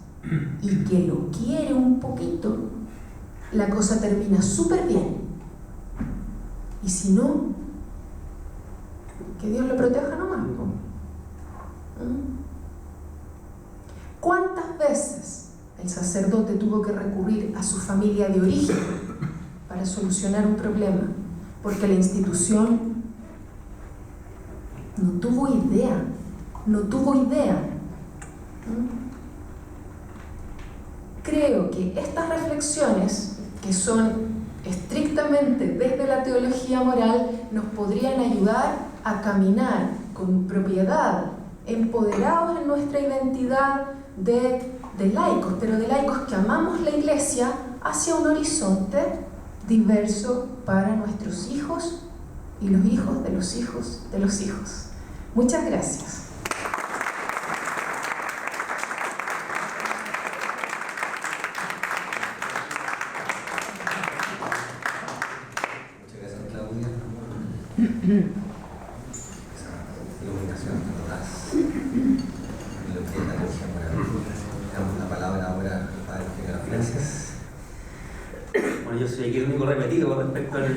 Speaker 3: y que lo quiere un poquito, la cosa termina súper bien. Y si no, que Dios lo proteja nomás. ¿Cuántas veces el sacerdote tuvo que recurrir a su familia de origen para solucionar un problema? Porque la institución no tuvo idea. Creo que estas reflexiones, que son estrictamente desde la teología moral, nos podrían ayudar a caminar con propiedad, empoderados en nuestra identidad de laicos, pero de laicos que amamos la Iglesia, hacia un horizonte diverso para nuestros hijos y los hijos de los hijos de los hijos. Muchas gracias.
Speaker 1: Muchas gracias, Claudia. Esa iluminación que nos das en lo que es la teología moral. Damos la palabra ahora al padre Figueroa. Gracias.
Speaker 5: Bueno, yo soy aquí el único repetido con respecto al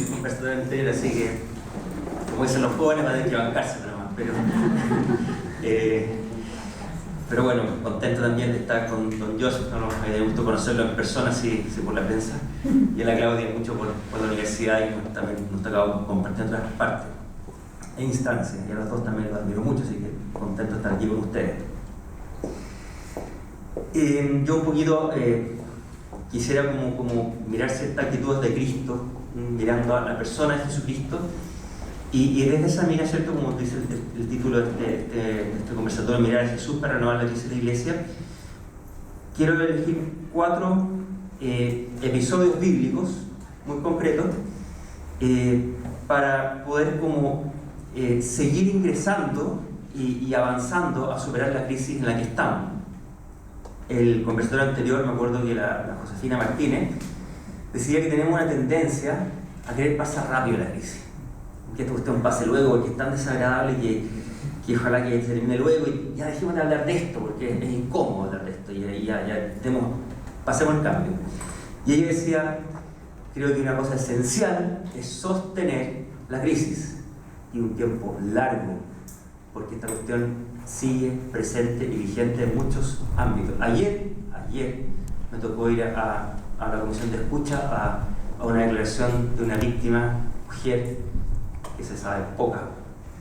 Speaker 5: conversatorio anterior, así que, como dicen los jóvenes, van a tener que bancarse nada más. Pero bueno, contento también de estar con don Joseph, ¿no? Me da gusto conocerlo en persona, sí por la prensa, y a la Claudia mucho por la universidad, y también nos ha tocado compartir en otras partes e instancias, y a los dos también los admiro mucho, así que contento de estar aquí con ustedes. Yo un poquito quisiera como mirar ciertas actitudes de Cristo, mirando a la persona de Jesucristo, y desde esa mirada, ¿cierto? Como dice el título de este conversatorio, mirar a Jesús para renovar la crisis de la Iglesia, quiero elegir 4 episodios bíblicos muy concretos para poder seguir ingresando y avanzando a superar la crisis en la que estamos. El conversatorio anterior, me acuerdo que la Josefina Martínez decía que tenemos una tendencia a querer pasar rápido la crisis, que esta cuestión pase luego porque es tan desagradable que ojalá que se termine luego y ya dejemos de hablar de esto porque es incómodo hablar de esto y ya pasemos el cambio. Y ella decía, creo que una cosa esencial es sostener la crisis y un tiempo largo, porque esta cuestión sigue presente y vigente en muchos ámbitos. Ayer me tocó ir a la comisión de escucha a una declaración de una víctima, mujer, que se sabe poca,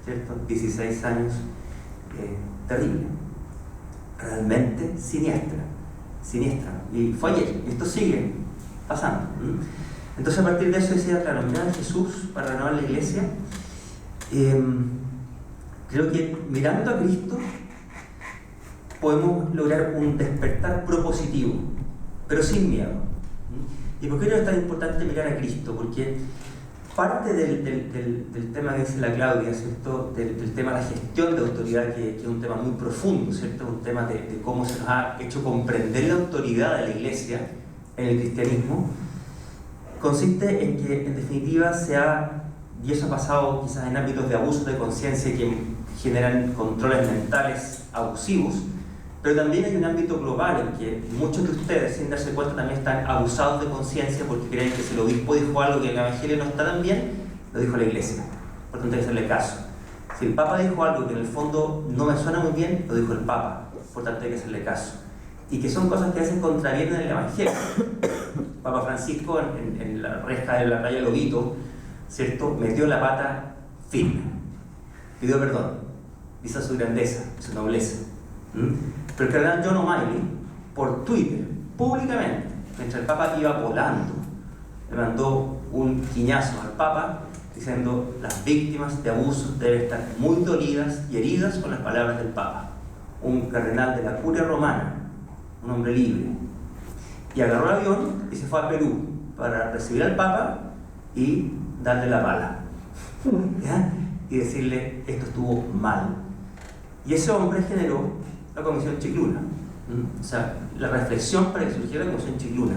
Speaker 5: ¿cierto? 16 años, terrible, realmente siniestra, y fue ayer, y esto sigue pasando. Entonces a partir de eso decía, claro, mirar a Jesús para renovar la Iglesia, Creo que mirando a Cristo podemos lograr un despertar propositivo, pero sin miedo. ¿Y por qué creo que es tan importante mirar a Cristo? Porque parte del tema que dice la Claudia, ¿cierto? Del tema de la gestión de autoridad, que es un tema muy profundo, ¿cierto? Un tema de cómo se nos ha hecho comprender la autoridad de la Iglesia en el cristianismo, consiste en que, en definitiva, y eso ha pasado quizás en ámbitos de abuso de conciencia que generan controles mentales abusivos, pero también hay un ámbito global en que muchos de ustedes, sin darse cuenta, también están abusados de conciencia porque creen que si el obispo dijo algo que en el Evangelio no está tan bien, lo dijo la Iglesia. Por tanto, hay que hacerle caso. Si el Papa dijo algo que en el fondo no me suena muy bien, lo dijo el Papa. Por tanto, hay que hacerle caso. Y que son cosas que a veces contravienen el Evangelio. Papa Francisco, en la reja de la raya Lobito, ¿cierto?, metió la pata firme. Pidió perdón. Dice su grandeza, su nobleza. Pero el cardenal John O'Malley, por Twitter, públicamente, mientras el Papa iba volando, le mandó un quiñazo al Papa diciendo: las víctimas de abusos deben estar muy dolidas y heridas con las palabras del Papa. Un cardenal de la Curia Romana, un hombre libre, y agarró el avión y se fue a Perú para recibir al Papa y darle la pala, ¿ya? Y decirle: esto estuvo mal. Y ese hombre generó la Comisión Chicluna, o sea, la reflexión para que surgiera la Comisión Chicluna.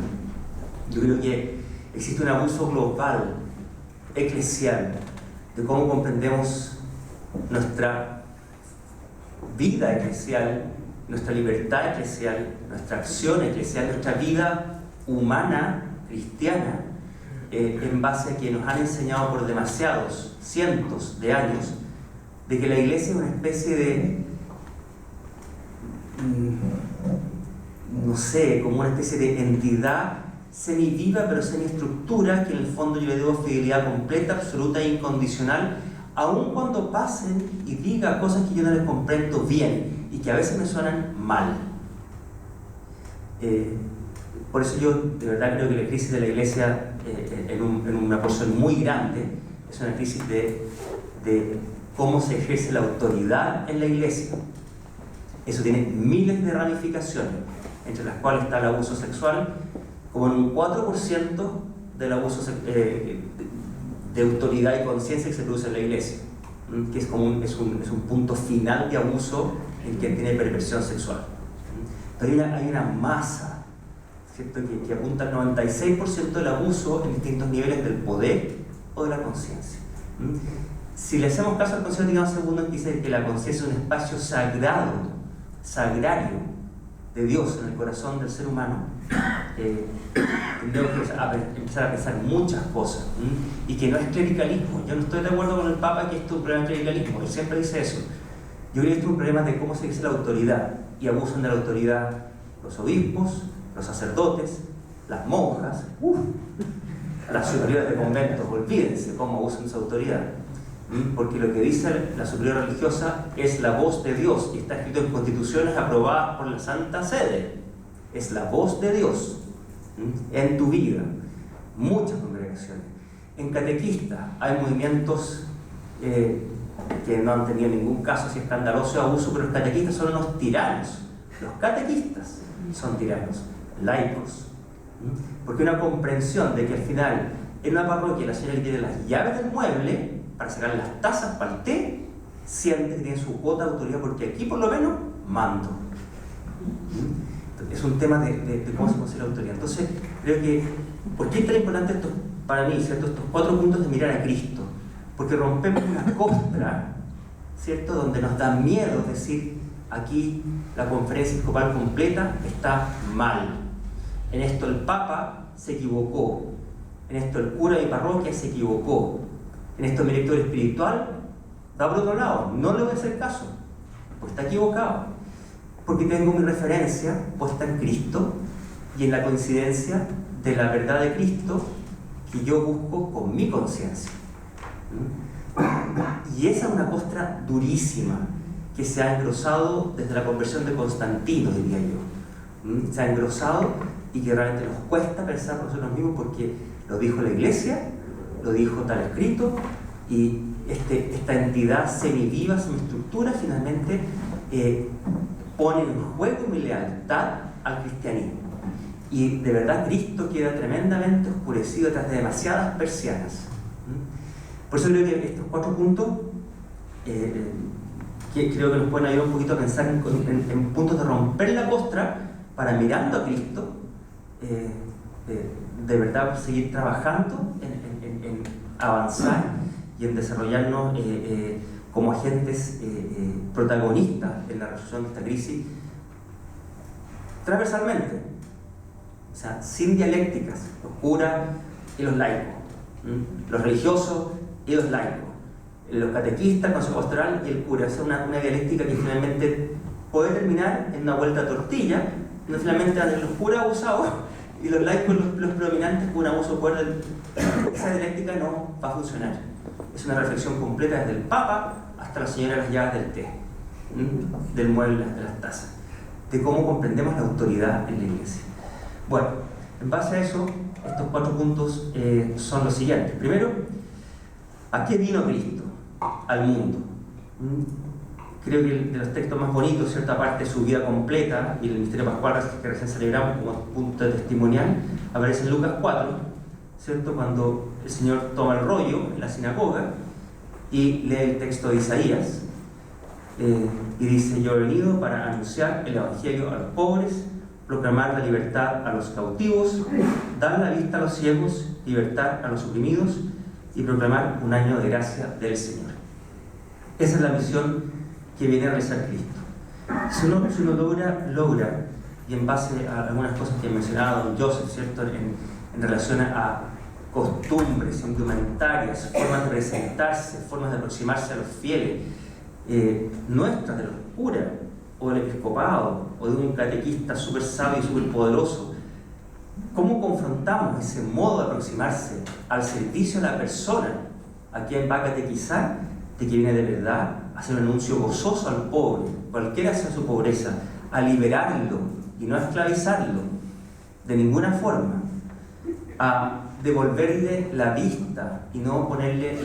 Speaker 5: Yo creo que existe un abuso global, eclesial, de cómo comprendemos nuestra vida eclesial, nuestra libertad eclesial, nuestra acción eclesial, nuestra vida humana, cristiana, en base a que nos han enseñado por demasiados, cientos de años, de que la Iglesia es una especie de, no sé, como una especie de entidad semiviva pero semiestructura, que en el fondo yo le debo fidelidad completa, absoluta e incondicional, aun cuando pasen y diga cosas que yo no les comprendo bien y que a veces me suenan mal. Por eso yo de verdad creo que la crisis de la Iglesia, en una porción muy grande, es una crisis de cómo se ejerce la autoridad en la Iglesia. Eso tiene miles de ramificaciones, entre las cuales está el abuso sexual, como en un 4% del abuso de autoridad y conciencia que se produce en la Iglesia, que es un punto final de abuso en quien tiene perversión sexual. Pero hay una masa, ¿cierto?, que apunta al 96% del abuso en distintos niveles del poder o de la conciencia. Si le hacemos caso al Concilio Vaticano II, que dice que la conciencia es un espacio sagrario de Dios en el corazón del ser humano, tendremos que empezar a pensar muchas cosas, y que no es clericalismo. Yo no estoy de acuerdo con el Papa que esto es un problema de clericalismo, él siempre dice eso. Yo creo que esto es un problema de cómo se dice la autoridad, y abusan de la autoridad los obispos, los sacerdotes, las monjas, las superioras de conventos. Olvídense cómo abusan de su autoridad, porque lo que dice la superiora religiosa es la voz de Dios, y está escrito en constituciones aprobadas por la Santa Sede. Es la voz de Dios en tu vida. Muchas congregaciones. En catequistas hay movimientos que no han tenido ningún caso así escandaloso de abuso, pero los catequistas son unos tiranos. Los catequistas son tiranos, laicos. Porque una comprensión de que al final, en una parroquia, la señora que tiene las llaves del mueble para sacar las tazas para el té, siente que tiene su cuota de autoridad, porque aquí por lo menos mando. Es un tema de cómo se considera la autoridad. Entonces, creo que, ¿por qué es tan importante esto para mí, ¿cierto?, estos 4 puntos de mirar a Cristo? Porque rompemos una costra, ¿cierto?, donde nos da miedo decir: aquí la conferencia episcopal completa está mal. En esto el Papa se equivocó. En esto el cura de mi parroquia se equivocó. En esto mi director espiritual va por otro lado. No le voy a hacer caso, porque está equivocado. Porque tengo mi referencia puesta en Cristo y en la coincidencia de la verdad de Cristo que yo busco con mi conciencia. Y esa es una costra durísima que se ha engrosado desde la conversión de Constantino, diría yo. Se ha engrosado y que realmente nos cuesta pensar por nosotros mismos, porque lo dijo la Iglesia, lo dijo tal escrito, Y esta entidad semiviva, semiestructura, finalmente pone en juego mi lealtad al cristianismo. Y de verdad Cristo queda tremendamente oscurecido detrás de demasiadas persianas. Por eso creo que estos 4 puntos que creo que nos pueden ayudar un poquito a pensar en puntos de romper la costra para, mirando a Cristo, de verdad seguir trabajando en avanzar y en desarrollarnos como agentes protagonistas en la resolución de esta crisis transversalmente, o sea, sin dialécticas, los curas y los laicos, los religiosos y los laicos, los catequistas, el consejo pastoral y el cura. O sea, una dialéctica que finalmente puede terminar en una vuelta a tortilla, donde finalmente van a ser los curas abusados y los laicos los predominantes con un abuso fuerte. Esa dialéctica no va a funcionar. Es una reflexión completa desde el Papa hasta la señora de las llaves del té, del mueble, de las tazas, de cómo comprendemos la autoridad en la Iglesia. Bueno, en base a eso, estos 4 puntos son los siguientes. Primero, ¿a qué vino Cristo? Al mundo. Creo que de los textos más bonitos, cierta parte de su vida completa y el misterio pascual que recién celebramos como punto de testimonial, aparece en Lucas 4, ¿cierto? Cuando el Señor toma el rollo en la sinagoga y lee el texto de Isaías y dice: yo he venido para anunciar el evangelio a los pobres, proclamar la libertad a los cautivos, dar la vista a los ciegos, libertad a los oprimidos y proclamar un año de gracia del Señor. Esa es la misión que viene a realizar Cristo. Si uno logra, y en base a algunas cosas que he mencionado don Joseph, ¿cierto? En relación a costumbres, indumentarias, formas de presentarse, formas de aproximarse a los fieles, nuestras, de los curas, o del episcopado, o de un catequista súper sabio y súper poderoso, ¿cómo confrontamos ese modo de aproximarse al servicio de la persona a quien va a catequizar, de que viene de verdad a hacer un anuncio gozoso al pobre, cualquiera sea su pobreza, a liberarlo y no a esclavizarlo de ninguna forma, a devolverle la vista y no ponerle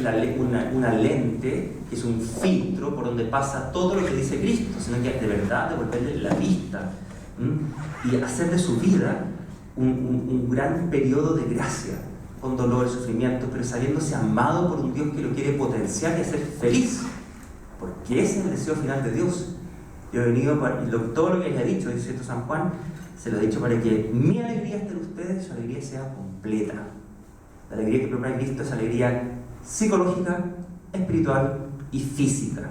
Speaker 5: una lente que es un filtro por donde pasa todo lo que dice Cristo, sino que de verdad devolverle la vista y hacer de su vida un gran periodo de gracia, con dolor y sufrimiento, pero sabiéndose amado por un Dios que lo quiere potenciar y hacer feliz, porque ese es el deseo final de Dios. Yo he venido para, y todo lo que les he dicho, dice San Juan, se lo he dicho para que mi alegría esté en ustedes y su alegría sea completa. La alegría que propone Cristo es alegría psicológica, espiritual y física.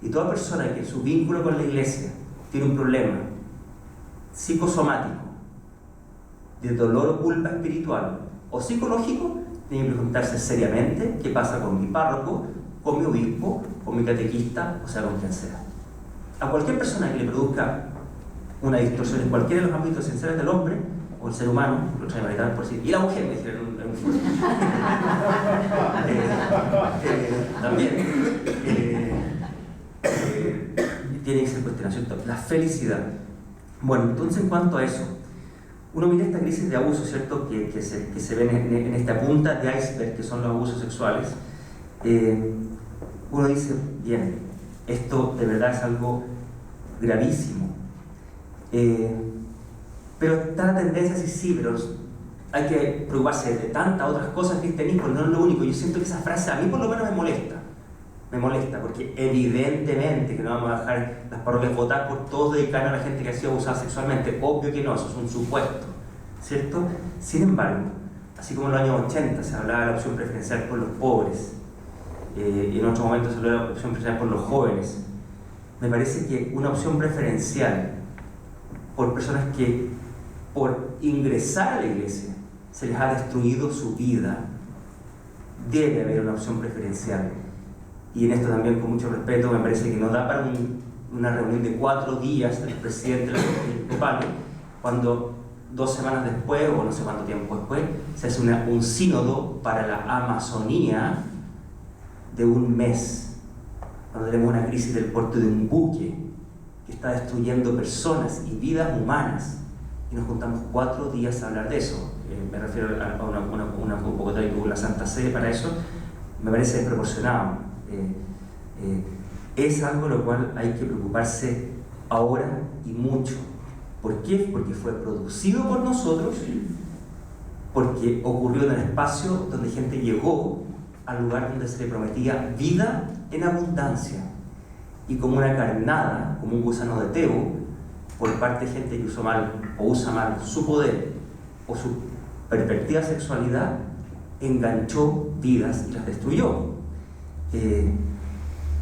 Speaker 5: Y toda persona que en su vínculo con la Iglesia tiene un problema psicosomático, de dolor o culpa espiritual o psicológico, tiene que preguntarse seriamente qué pasa con mi párroco, con mi obispo, con mi catequista, o sea, con quien sea. A cualquier persona que le produzca una distorsión en cualquiera de los ámbitos esenciales del hombre, o el ser humano, lo trae marital por sí, y la mujer, me dijeron en un foro. También tiene que ser cuestionado, ¿cierto? La felicidad. Bueno, entonces en cuanto a eso, uno mira esta crisis de abuso, ¿cierto? Que se ve en esta punta de iceberg, que son los abusos sexuales. Uno dice, bien, esto de verdad es algo gravísimo. Pero está la tendencia a decir, sí, pero hay que preocuparse de tantas otras cosas del cristianismo, no es lo único. Yo siento que esa frase a mí por lo menos me molesta, porque evidentemente que no vamos a dejar las parroquias votar por todos dedicarnos a la gente que ha sido abusada sexualmente, obvio que no, eso es un supuesto, ¿cierto? Sin embargo, así como en los años 80 se hablaba de la opción preferencial por los pobres, y en otros momentos se hablaba de la opción preferencial por los jóvenes, me parece que una opción preferencial por personas que por ingresar a la Iglesia se les ha destruido su vida, debe haber una opción preferencial. Y en esto también, con mucho respeto, me parece que no da para una reunión de 4 días del presidente de la episcopal, cuando 2 semanas después, o no sé cuánto tiempo después, se hace un sínodo para la Amazonía de 1 mes, cuando tenemos una crisis del puerto de un buque que está destruyendo personas y vidas humanas, y nos juntamos 4 días a hablar de eso. Me refiero a una convocatoria que tuvo la Santa Sede para eso, me parece desproporcionado. Es algo lo cual hay que preocuparse ahora y mucho. ¿Por qué? Porque fue producido por nosotros, porque ocurrió en el espacio donde gente llegó al lugar donde se le prometía vida en abundancia, y como una carnada, como un gusano de tebo, por parte de gente que usó mal o usa mal su poder o su perspectiva de sexualidad, enganchó vidas y las destruyó.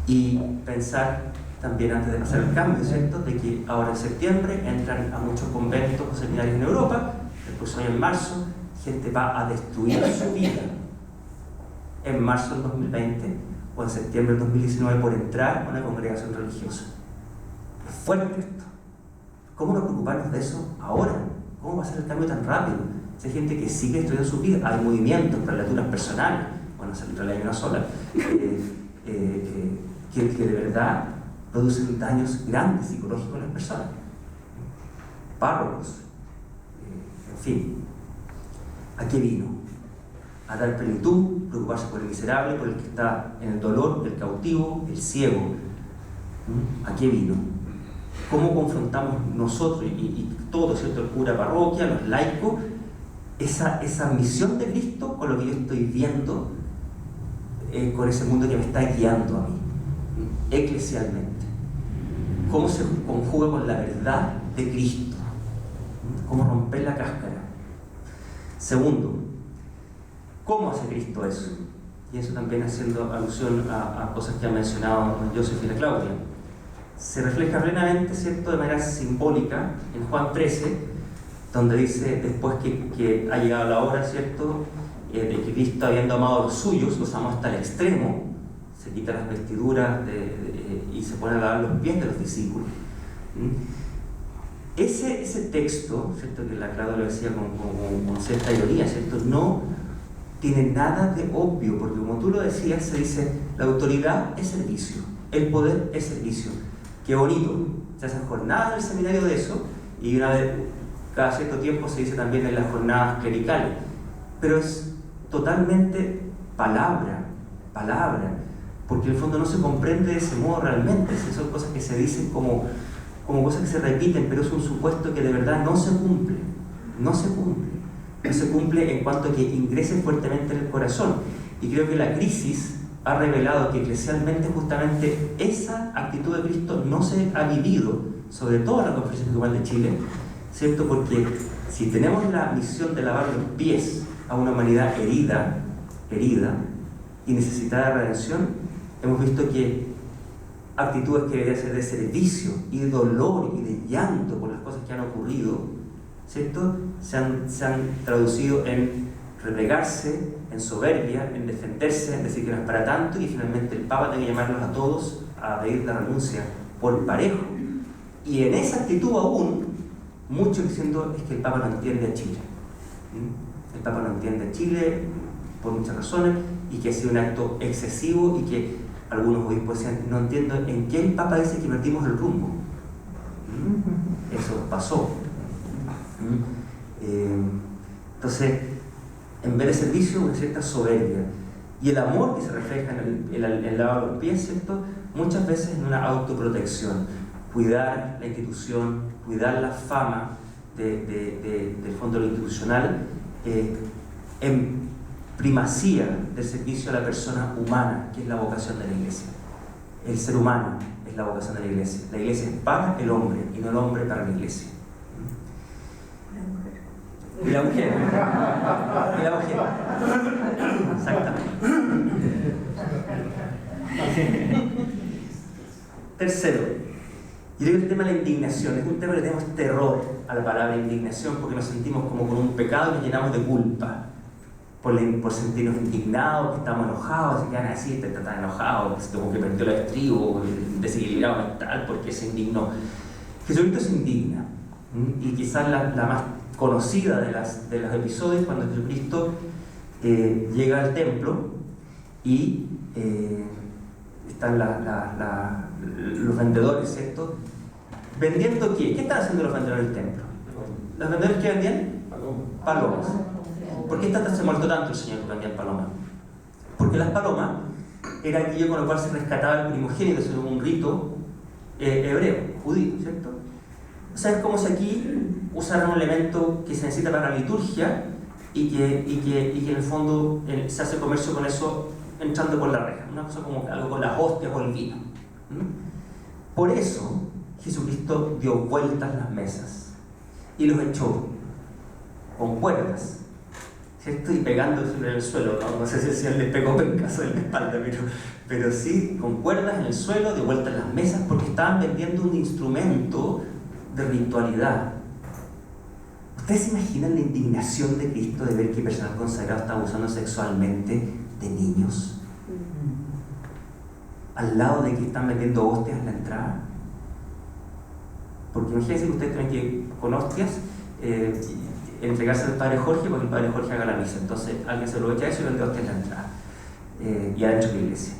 Speaker 5: Y pensar también, antes de pasar el cambio, ¿cierto?, de que ahora en septiembre entran a muchos conventos o seminarios en Europa, después hoy en marzo, gente va a destruir su vida en marzo del 2020 o en septiembre del 2019 por entrar a una congregación religiosa. Es fuerte esto. ¿Cómo no preocuparnos de eso ahora? ¿Cómo va a ser el cambio tan rápido? Si hay gente que sigue destruyendo su vida, hay movimientos, prelaturas personales, bueno, en realidad hay una sola, que de verdad producen daños grandes psicológicos en las personas. Párrocos, en fin. ¿A qué vino? A dar plenitud, preocuparse por el miserable, por el que está en el dolor, el cautivo, el ciego. ¿A qué vino? ¿Cómo confrontamos nosotros y todo, ¿cierto?, el cura parroquia, los laicos, esa misión de Cristo con lo que yo estoy viendo, con ese mundo que me está guiando a mí, eclesialmente? ¿Cómo se conjuga con la verdad de Cristo? ¿Cómo romper la cáscara? Segundo, ¿cómo hace Cristo eso? Y eso también haciendo alusión a cosas que han mencionado Joseph y la Claudia. Se refleja plenamente, ¿cierto?, de manera simbólica en Juan 13, donde dice, después que ha llegado la hora, ¿cierto?, de que Cristo, habiendo amado a los suyos, los amó hasta el extremo, se quita las vestiduras y se pone a lavar los pies de los discípulos. Ese texto, ¿cierto?, que la Claudia lo decía con cierta ironía, ¿cierto?, no tiene nada de obvio, porque como tú lo decías, se dice, la autoridad es servicio, el poder es servicio. Qué bonito, se hacen jornadas en el seminario de eso, y una vez cada cierto tiempo se dice también en las jornadas clericales, pero es totalmente palabra, porque en el fondo no se comprende de ese modo realmente. Son cosas que se dicen como cosas que se repiten, pero es un supuesto que de verdad no se cumple en cuanto a que ingrese fuertemente en el corazón. Y creo que la crisis ha revelado que eclesialmente justamente esa actitud de Cristo no se ha vivido, sobre todo en la Conferencia Episcopal de Chile, ¿cierto? Porque si tenemos la misión de lavar los pies a una humanidad herida y necesitada de redención, hemos visto que actitudes que deberían ser de servicio y de dolor y de llanto por las cosas que han ocurrido, ¿cierto?, se han traducido en replegarse, en soberbia, en defenderse, en decir que no es para tanto, y finalmente el Papa tiene que llamarlos a todos a pedir la renuncia por parejo. Y en esa actitud aún, muchos diciendo es que el Papa no entiende a Chile. El Papa no entiende a Chile por muchas razones, y que ha sido un acto excesivo, y que algunos obispos decían, no entiendo en qué el Papa dice que perdimos el rumbo. Eso pasó. Entonces, en vez de servicio, una cierta soberbia. Y el amor que se refleja en el lavado de los pies, ¿cierto?, muchas veces en una autoprotección. Cuidar la institución, cuidar la fama del fondo de lo institucional, en primacía del servicio a la persona humana, que es la vocación de la Iglesia. El ser humano es la vocación de la Iglesia. La Iglesia es para el hombre y no el hombre para la Iglesia. Y la mujer. Exactamente. Tercero, yo creo que el tema de la indignación es un tema que le tenemos terror a la palabra indignación, porque nos sentimos como con un pecado y nos llenamos de culpa por sentirnos indignados, que estamos enojados, se quedan así, están enojados, como que perdió el estribo, desequilibrado mental porque se indignó. Jesucristo se indigna, y quizás la más conocida de los episodios, cuando Jesucristo llega al templo y están los vendedores, ¿cierto? ¿Vendiendo qué? ¿Qué están haciendo los vendedores del templo? ¿Los vendedores qué vendían? Palomas. ¿Por qué se molestó tanto el Señor que vendían palomas? Porque las palomas era aquello con lo cual se rescataba el primogénito según un rito hebreo, judío, ¿cierto? O sea, es como si aquí usaran un elemento que se necesita para la liturgia y que en el fondo se hace comercio con eso entrando por la reja, una cosa como algo con las hostias o el vino. Por eso Jesucristo dio vueltas las mesas y los echó con cuerdas, ¿cierto? Y pegando sobre el suelo, no sé si él le pegó pencazo en la espalda, pero sí con cuerdas en el suelo, de vuelta en las mesas, porque estaban vendiendo un instrumento de ritualidad. ¿Ustedes se imaginan la indignación de Cristo de ver que personal consagrado está abusando sexualmente de niños? Al lado de que están vendiendo hostias en la entrada. Porque imagínense que ustedes tienen que ir con hostias entregarse al Padre Jorge porque el Padre Jorge haga la misa. Entonces alguien se aprovecha de eso y vende hostias en la entrada y adentro de la iglesia.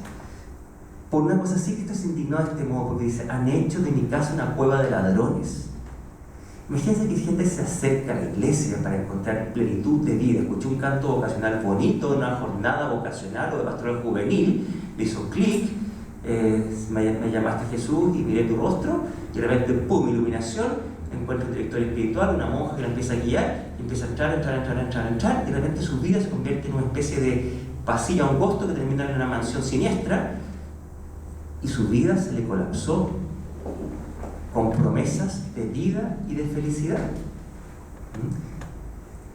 Speaker 5: Por una cosa así, Cristo se indignó de este modo porque dice: han hecho de mi casa una cueva de ladrones. Imagínense que gente se acerca a la iglesia para encontrar plenitud de vida. Escuchó un canto vocacional bonito, una jornada vocacional o de pastoral juvenil, le hizo clic, me llamaste Jesús y miré tu rostro, y de repente, ¡pum!, iluminación, encuentra un director espiritual, una monja que la empieza a guiar, y empieza a entrar, y de repente su vida se convierte en una especie de pasillo angosto que termina en una mansión siniestra, y su vida se le colapsó con promesas de vida y de felicidad.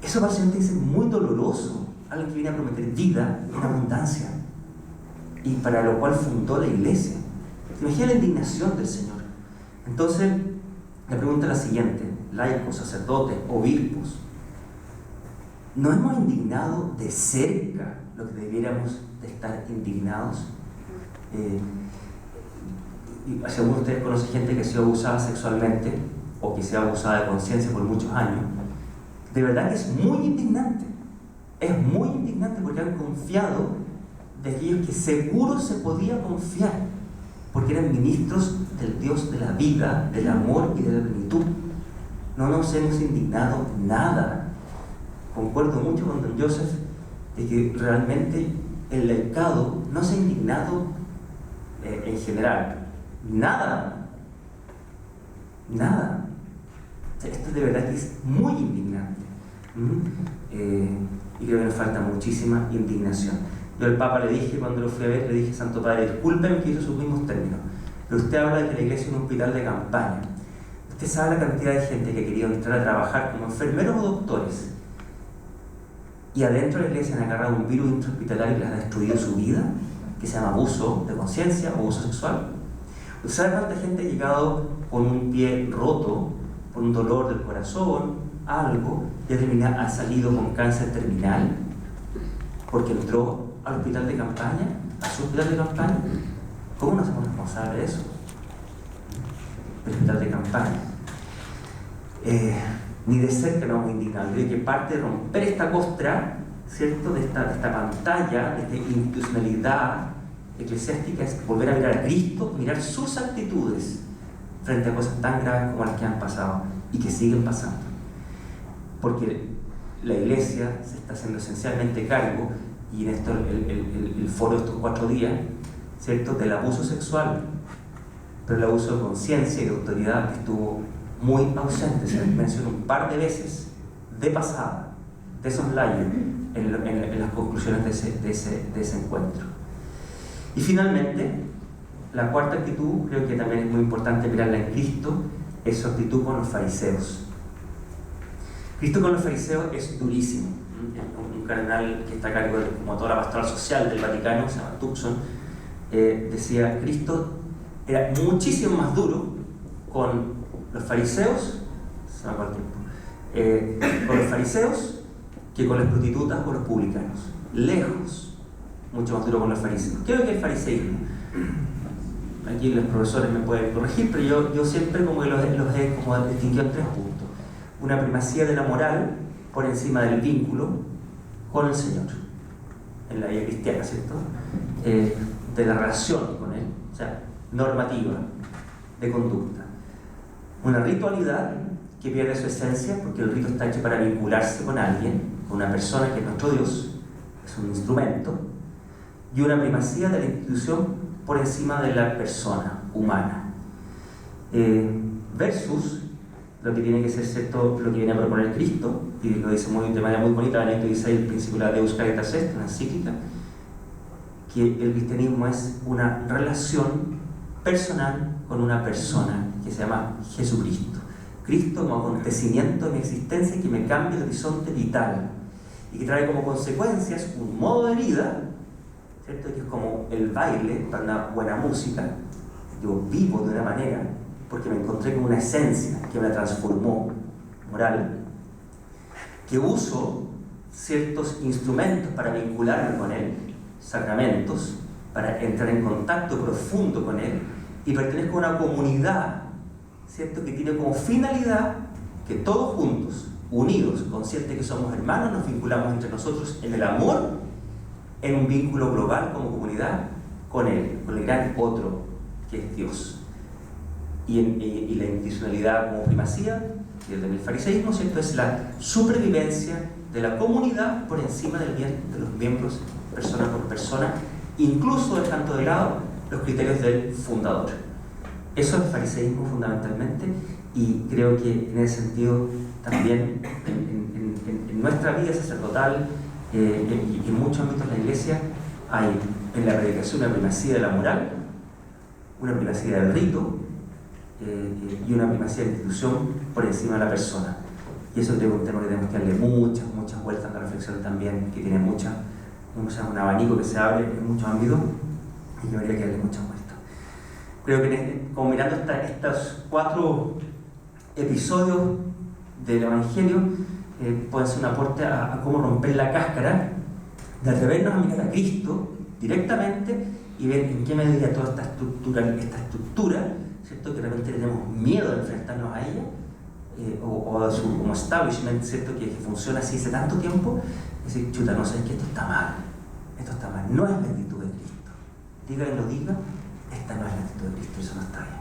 Speaker 5: Eso básicamente es muy doloroso, alguien que viene a prometer vida en abundancia, y para lo cual fundó la iglesia. Imagina la indignación del Señor. Entonces, la pregunta es la siguiente: laicos, sacerdotes, obispos, ¿no hemos indignado de cerca lo que debiéramos de estar indignados? Si alguno de ustedes conoce gente que ha sido abusada sexualmente o que sea abusada de conciencia por muchos años, de verdad que es muy indignante. Es muy indignante porque han confiado de aquellos que seguro se podía confiar, porque eran ministros del Dios de la vida, del amor y de la plenitud. No nos hemos indignado nada. Concuerdo mucho con don Joseph de que realmente el laicado no se ha indignado en general. Nada. Esto de verdad que es muy indignante. Y creo que nos falta muchísima indignación. Yo al Papa le dije, cuando lo fui a ver, le dije: Santo Padre, discúlpeme que hizo sus mismos términos, pero usted habla de que la iglesia es un hospital de campaña. Usted sabe la cantidad de gente que ha querido entrar a trabajar como enfermeros o doctores, y adentro de la iglesia han agarrado un virus intrahospitalario que les ha destruido su vida, que se llama abuso de conciencia o abuso sexual. ¿Usted sabe cuánta gente ha llegado con un pie roto, por un dolor del corazón, algo, y ha salido con cáncer terminal porque entró al hospital de campaña, a su hospital de campaña? ¿Cómo nos hacemos responsables de eso? El hospital de campaña. Ni de cerca nos hemos indignado. Creo que parte de romper esta costra, ¿cierto?, de esta pantalla, de esta institucionalidad eclesiástica, es volver a mirar a Cristo, mirar sus actitudes frente a cosas tan graves como las que han pasado y que siguen pasando. Porque la iglesia se está haciendo esencialmente cargo, y en esto el foro de estos 4 días, ¿cierto?, del abuso sexual, pero el abuso de conciencia y de autoridad estuvo muy ausente. Se mencionó un par de veces de pasada, de soslayo, en las conclusiones de ese encuentro. Y finalmente, la cuarta actitud, creo que también es muy importante mirarla en Cristo, es su actitud con los fariseos. Cristo con los fariseos es durísimo. Un cardenal que está a cargo de como toda la pastoral social del Vaticano, se llama Tucson, decía: Cristo era muchísimo más duro con los fariseos, se me acaba el tiempo, con los fariseos que con las prostitutas o los publicanos. Lejos, mucho más duro con los fariseos. ¿Qué es lo que es el fariseísmo? Aquí los profesores me pueden corregir, pero yo siempre como que los he como distinguido en 3 puntos. Una primacía de la moral por encima del vínculo con el Señor en la vida cristiana, ¿cierto? De la relación con Él, o sea, normativa, de conducta. Una ritualidad que pierde su esencia porque el rito está hecho para vincularse con alguien, con una persona que es nuestro Dios, es un instrumento, y una primacía de la institución por encima de la persona humana. Versus lo que tiene que ser cierto, lo que viene a proponer Cristo, y lo dice de manera muy bonita Benedicto XVI, el principio de la Deus Caritas Est, una encíclica, que el cristianismo es una relación personal con una persona que se llama Jesucristo. Cristo como acontecimiento de mi existencia que me cambia el horizonte vital y que trae como consecuencias un modo de vida, ¿cierto? Que es como el baile para una buena música. Yo vivo de una manera porque me encontré con una esencia que me transformó moral, que uso ciertos instrumentos para vincularme con Él, sacramentos, para entrar en contacto profundo con Él, y pertenezco a una comunidad, ¿cierto?, que tiene como finalidad que todos juntos, unidos, conscientes que somos hermanos, nos vinculamos entre nosotros en el amor, en un vínculo global como comunidad con Él, con el gran otro que es Dios. Y la institucionalidad como primacía, que es del fariseísmo, ¿cierto?, es la supervivencia de la comunidad por encima del bien de los miembros, persona por persona, incluso dejando de lado los criterios del fundador. Eso es el fariseísmo fundamentalmente, y creo que en ese sentido también en nuestra vida sacerdotal y en muchos ámbitos de la Iglesia hay en la predicación una primacía de la moral, una primacía del rito y una primacía de la institución por encima de la persona. Y eso creo que es un tema que tenemos que darle muchas vueltas a la reflexión también, que tiene un abanico que se abre en muchos ámbitos y que habría que darle muchas vueltas. Creo que como mirando estos 4 episodios del Evangelio pueden ser un aporte a cómo romper la cáscara, de atrevernos a mirar a Cristo directamente y ver en qué medida toda esta estructura, ¿cierto?, que realmente tenemos miedo de enfrentarnos a ella, o a su como establishment, ¿cierto?, que funciona así hace tanto tiempo, es decir, chuta, no sabes que esto está mal, no es la actitud de Cristo. Diga y lo diga, esta no es la actitud de Cristo, eso no está bien.